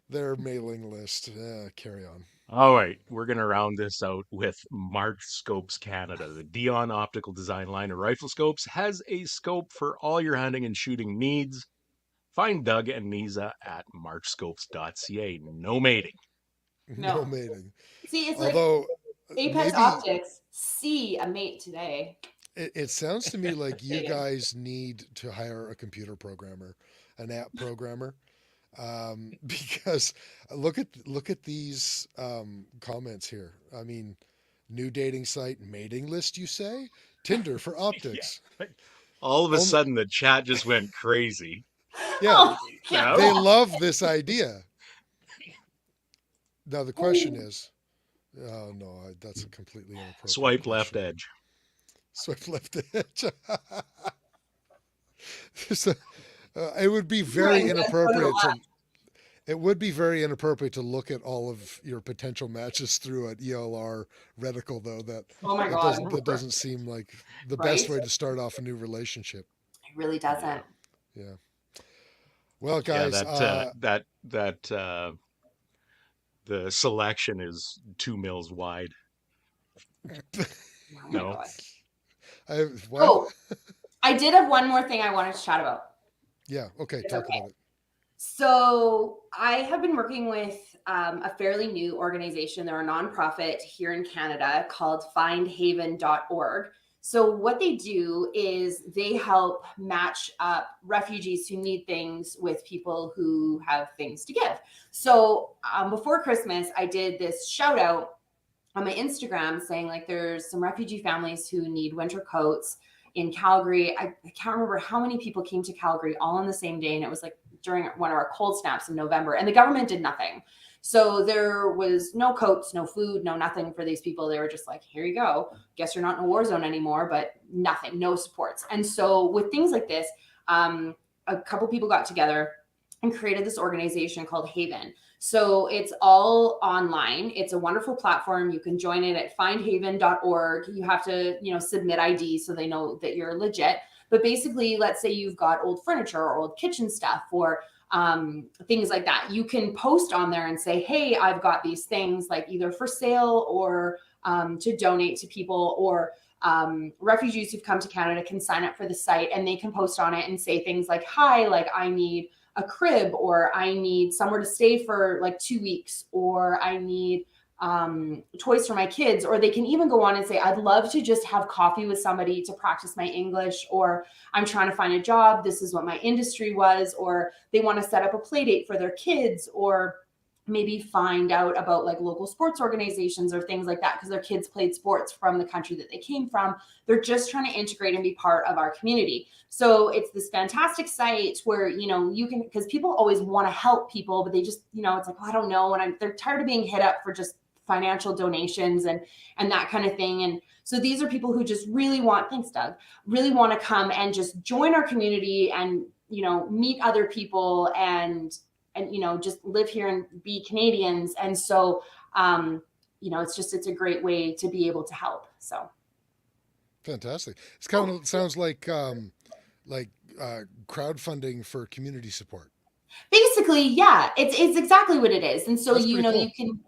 their mailing list. Carry on. All right, we're going to round this out with March Scopes Canada. The Dion Optical Design line of rifle scopes has a scope for all your hunting and shooting needs. Find Doug and Nisa at marchscopes.ca. No mating. No. mating. See, it's Although like Apex maybe Optics. See a mate today. it sounds to me like you guys need to hire a computer programmer, an app programmer. Because look at these comments here. I mean, new dating site mating list, you say? Tinder for Yeah. optics. Like, all of a Only, sudden, the chat just went crazy. yeah, Oh my No, they God. love this idea. Now the question is, oh no, that's a completely inappropriate swipe left question. edge. Swipe left edge. So, it would be Right, very yes, go to the inappropriate left. to. It would be very inappropriate to look at all of your potential matches through an ELR reticle, though. Oh my That God. doesn't seem like the best Right? way to start off a new relationship. It really Yeah, doesn't. Yeah. Well, yeah. guys, The selection is 2 mils wide. Oh my No, God. what? Oh, I did have one more thing I wanted to chat about. Yeah. Okay. It's Talk okay. about it. So I have been working with a fairly new organization. They're a nonprofit here in Canada called findhaven.org. So what they do is they help match up refugees who need things with people who have things to give. So before Christmas, I did this shout out on my Instagram saying like there's some refugee families who need winter coats in Calgary. I can't remember how many people came to Calgary all on the same day. And it was like during one of our cold snaps in November, and the government did nothing. So there was no coats, no food, no nothing for these people. They were just like, here you go. Guess you're not in a war zone anymore, but nothing, no supports. And so with things like this, a couple people got together and created this organization called Haven. So it's all online. It's a wonderful platform. You can join it at findhaven.org. You have to, submit ID so they know that you're legit. But basically, let's say you've got old furniture or old kitchen stuff or things like that. You can post on there and say, hey, I've got these things like either for sale or to donate to people, or refugees who've come to Canada can sign up for the site and they can post on it and say things like, hi, like I need a crib, or I need somewhere to stay for like 2 weeks, or I need toys for my kids. Or they can even go on and say, I'd love to just have coffee with somebody to practice my English, or I'm trying to find a job. This is what my industry was, or they want to set up a play date for their kids, or maybe find out about like local sports organizations or things like that because their kids played sports from the country that they came from. They're just trying to integrate and be part of our community. So it's this fantastic site where, you can, because people always want to help people, but they just, it's like, oh, I don't know. And they're tired of being hit up for just financial donations and that kind of thing. And so these are people who just really want, thanks, Doug, really want to come and just join our community and, meet other people and just live here and be Canadians. And so, it's a great way to be able to help. So Fantastic. It's kind of sounds like crowdfunding for community support. basically, yeah, it's exactly what it is. And so, That's pretty cool. you can,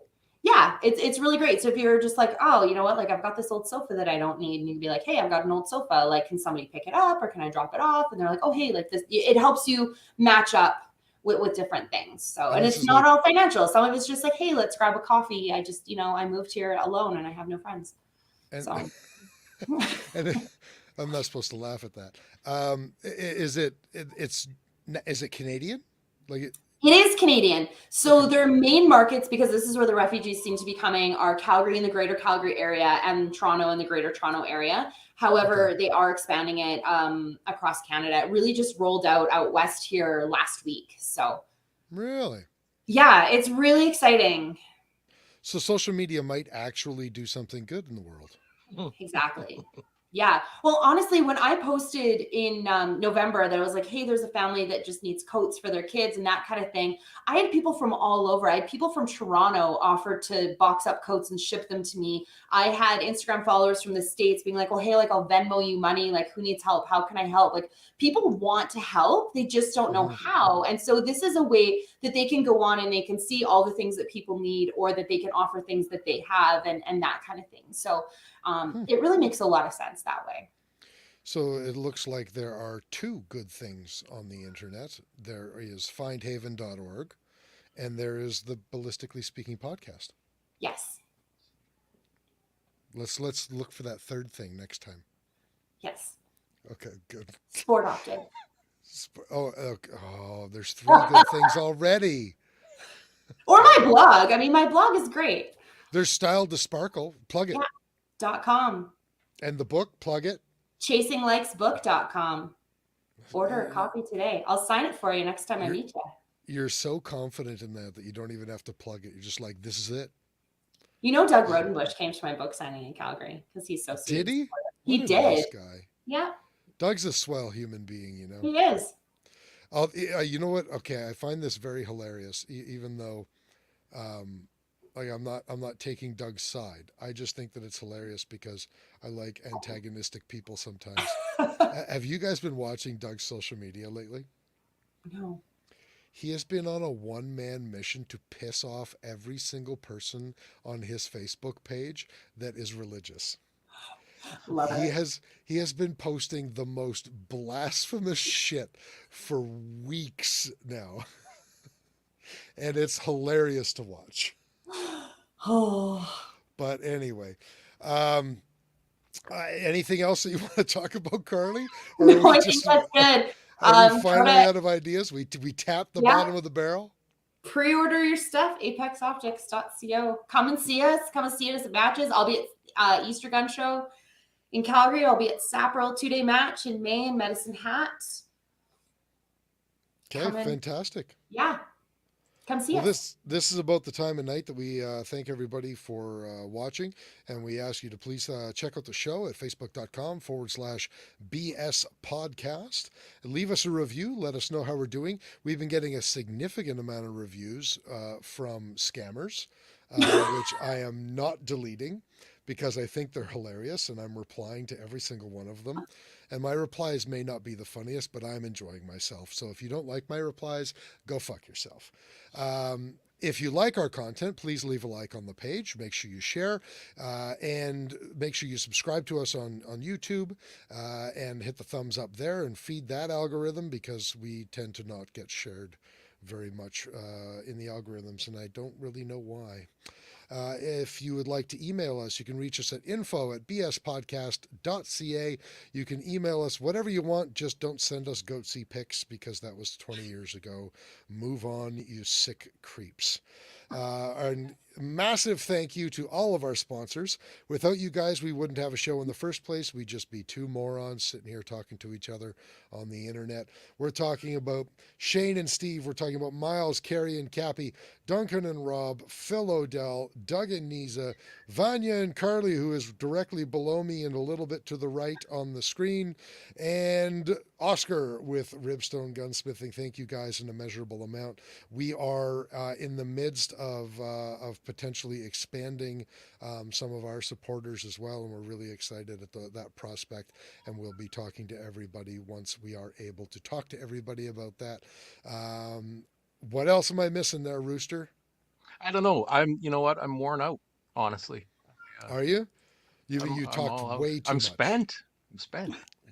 yeah, it's really great. So if you're just like, oh, you know what, like I've got this old sofa that I don't need, and you can be like, hey, I've got an old sofa. Like, can somebody pick it up or can I drop it off? And they're like, oh, hey, like this, it helps you match up with different things. So, and this it's is not like- all financial. Some of it's just like, hey, let's grab a coffee. I just, I moved here alone and I have no friends. And, So and I'm not supposed to laugh at that. Is it Canadian? Like it is Canadian. So their main markets, because this is where the refugees seem to be coming, are Calgary and the greater Calgary area and Toronto and the greater Toronto area. However, they are expanding it across Canada. It really just rolled out west here last week. So really? Yeah, it's really exciting. So social media might actually do something good in the world. Exactly. Yeah. Well, honestly, when I posted in November that I was like, hey, there's a family that just needs coats for their kids and that kind of thing, I had people from all over. I had people from Toronto offer to box up coats and ship them to me. I had Instagram followers from the States being like, well, hey, like I'll Venmo you money. Like, who needs help? How can I help? Like, people want to help. They just don't know how. And so this is a way that they can go on and they can see all the things that people need, or that they can offer things that they have and that kind of thing. So it really makes a lot of sense that way. So it looks like there are two good things on the internet. There is findhaven.org and there is the Ballistically Speaking podcast. Yes. Let's look for that third thing next time. Yes. Okay, good. Sport optic. There's 3 good things already. Or my blog. I mean, my blog is great. There's Style to Sparkle. Plug it. Yeah. .com. And the book, plug it. ChasingLikesBook.com. Order a copy today. I'll sign it for you next time I meet you. You're so confident in that you don't even have to plug it. You're just like, this is it. You know, Doug Rodenbush came to my book signing in Calgary because he's so sweet. Did he? He What a did. nice guy. Yeah. Doug's a swell human being, you know. He is. You know what? Okay, I find this very hilarious, even though, like I'm not taking Doug's side. I just think that it's hilarious because I like antagonistic people sometimes. Have you guys been watching Doug's social media lately? No. He has been on a one-man mission to piss off every single person on his Facebook page that is religious. Love it. He has been posting the most blasphemous shit for weeks now. And it's hilarious to watch. Oh. But anyway, anything else that you want to talk about, Carlee? Or No, I think that's good. Are we finally out of ideas? We tapped the bottom of the barrel? Pre-order your stuff, apexoptics.co. Come and see us. Come and see us at matches. I'll be at Easter Gun Show in Calgary. I'll be at Sapril 2-day match in May in Medicine Hat. Okay, fantastic. Yeah. Come see us. This is about the time of night that we thank everybody for watching, and we ask you to please check out the show at facebook.com/BS podcast. Leave us a review. Let us know how we're doing. We've been getting a significant amount of reviews from scammers, which I am not deleting because I think they're hilarious, and I'm replying to every single one of them. And my replies may not be the funniest, but I'm enjoying myself. So if you don't like my replies, go fuck yourself. If you like our content, please leave a like on the page. Make sure you share and make sure you subscribe to us on YouTube and hit the thumbs up there and feed that algorithm because we tend to not get shared very much in the algorithms, and I don't really know why. If you would like to email us, you can reach us at info@bspodcast.ca. You can email us whatever you want. Just don't send us goatsy pics because that was 20 years ago. Move on, you sick creeps. And massive thank you to all of our sponsors. Without you guys, we wouldn't have a show in the first place. We'd just be two morons sitting here talking to each other on the internet. We're talking about Shane and Steve. We're talking about Miles, Carrie and Cappy, Duncan and Rob, Phil Odell, Doug and Nisa, Vanya and Carlee, who is directly below me and a little bit to the right on the screen, and Oscar with Ribstone Gunsmithing. Thank you guys an immeasurable amount. We are in the midst of potentially expanding some of our supporters as well, and we're really excited at that prospect, and we'll be talking to everybody once we are able to talk to everybody about that. What else am I missing there, Rooster? I don't know. You know what? I'm worn out, honestly. Are you? You talked way too much. I'm spent. You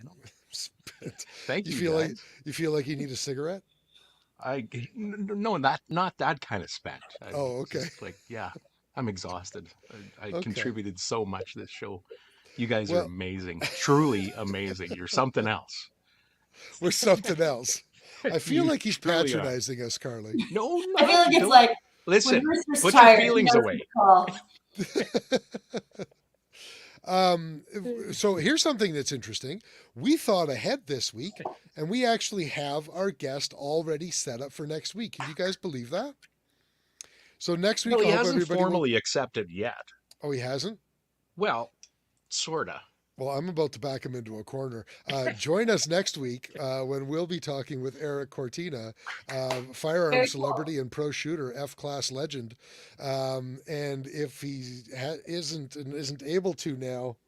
know? Spent. Thank you. You feel like you need a cigarette? No, not that kind of spent. Okay. Like, yeah, I'm exhausted. I contributed so much this show. You guys are amazing. Truly amazing. You're something else. We're something else. I feel like he's patronizing us, Carlee. No, I feel like it's like, listen, put your feelings away. So here's something that's interesting. We thought ahead this week, and we actually have our guest already set up for next week. Can you guys believe that? So next week, he hasn't formally accepted yet. Oh, he hasn't? Well, sorta. Well, I'm about to back him into a corner. Join us next week when we'll be talking with Eric Cortina, firearm celebrity and pro shooter, F-class legend. And if he isn't able to now,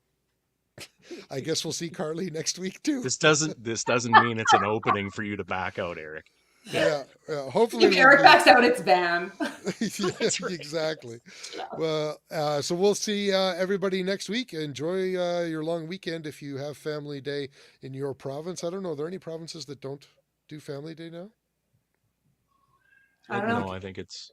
I guess we'll see Carlee next week too. This doesn't mean it's an opening for you to back out, Eric. Yeah. Hopefully, if Eric backs out, it's ban. Yes, exactly. Well, so we'll see everybody next week. Enjoy your long weekend if you have Family Day in your province. I don't know. Are there any provinces that don't do Family Day now? I don't know. No, I think it's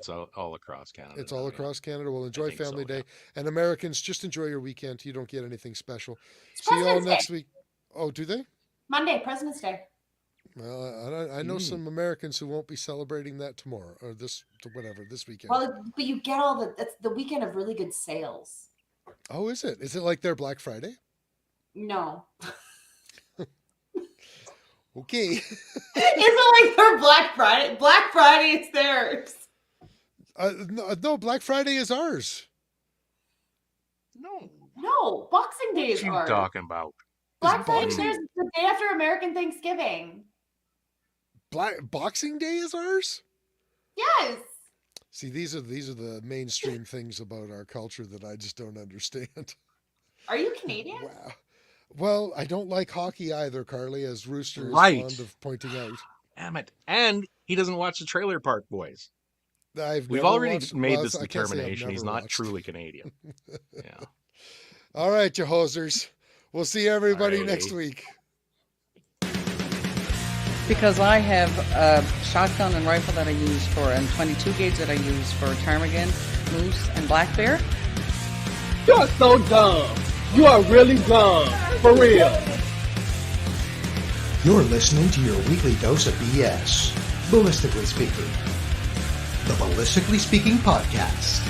all across Canada. It's all across Canada. Well, enjoy Family Day. And Americans, just enjoy your weekend. You don't get anything special. See you all next week. Oh, do they? Monday, President's Day. Well, I know some Americans who won't be celebrating that tomorrow or this weekend. Well, but you get that's the weekend of really good sales. Oh, is it? Is it like their Black Friday? No. Okay. Is it like their Black Friday? Black Friday is theirs. No, Black Friday is ours. No, Boxing Day is What are you ours. talking about? Black Friday is theirs the day after American Thanksgiving. Boxing Day is ours? Yes. See, these are the mainstream things about our culture that I just don't understand. Are you Canadian? Wow. Well, I don't like hockey either, Carlee, as Rooster is Right. fond of pointing out. Damn it. And he doesn't watch the Trailer Park Boys. We've We've never already watched- made well, this I can't say I've determination. He's never not watched. truly Canadian. Yeah. All right, you hosers. We'll see everybody Alrighty. next week. Because I have a shotgun and rifle that I use for, and 22 gauge that I use for ptarmigan, moose, and black bear. You're so dumb. You are really dumb. For real. You're listening to your weekly dose of BS. Ballistically speaking. The Ballistically Speaking Podcast.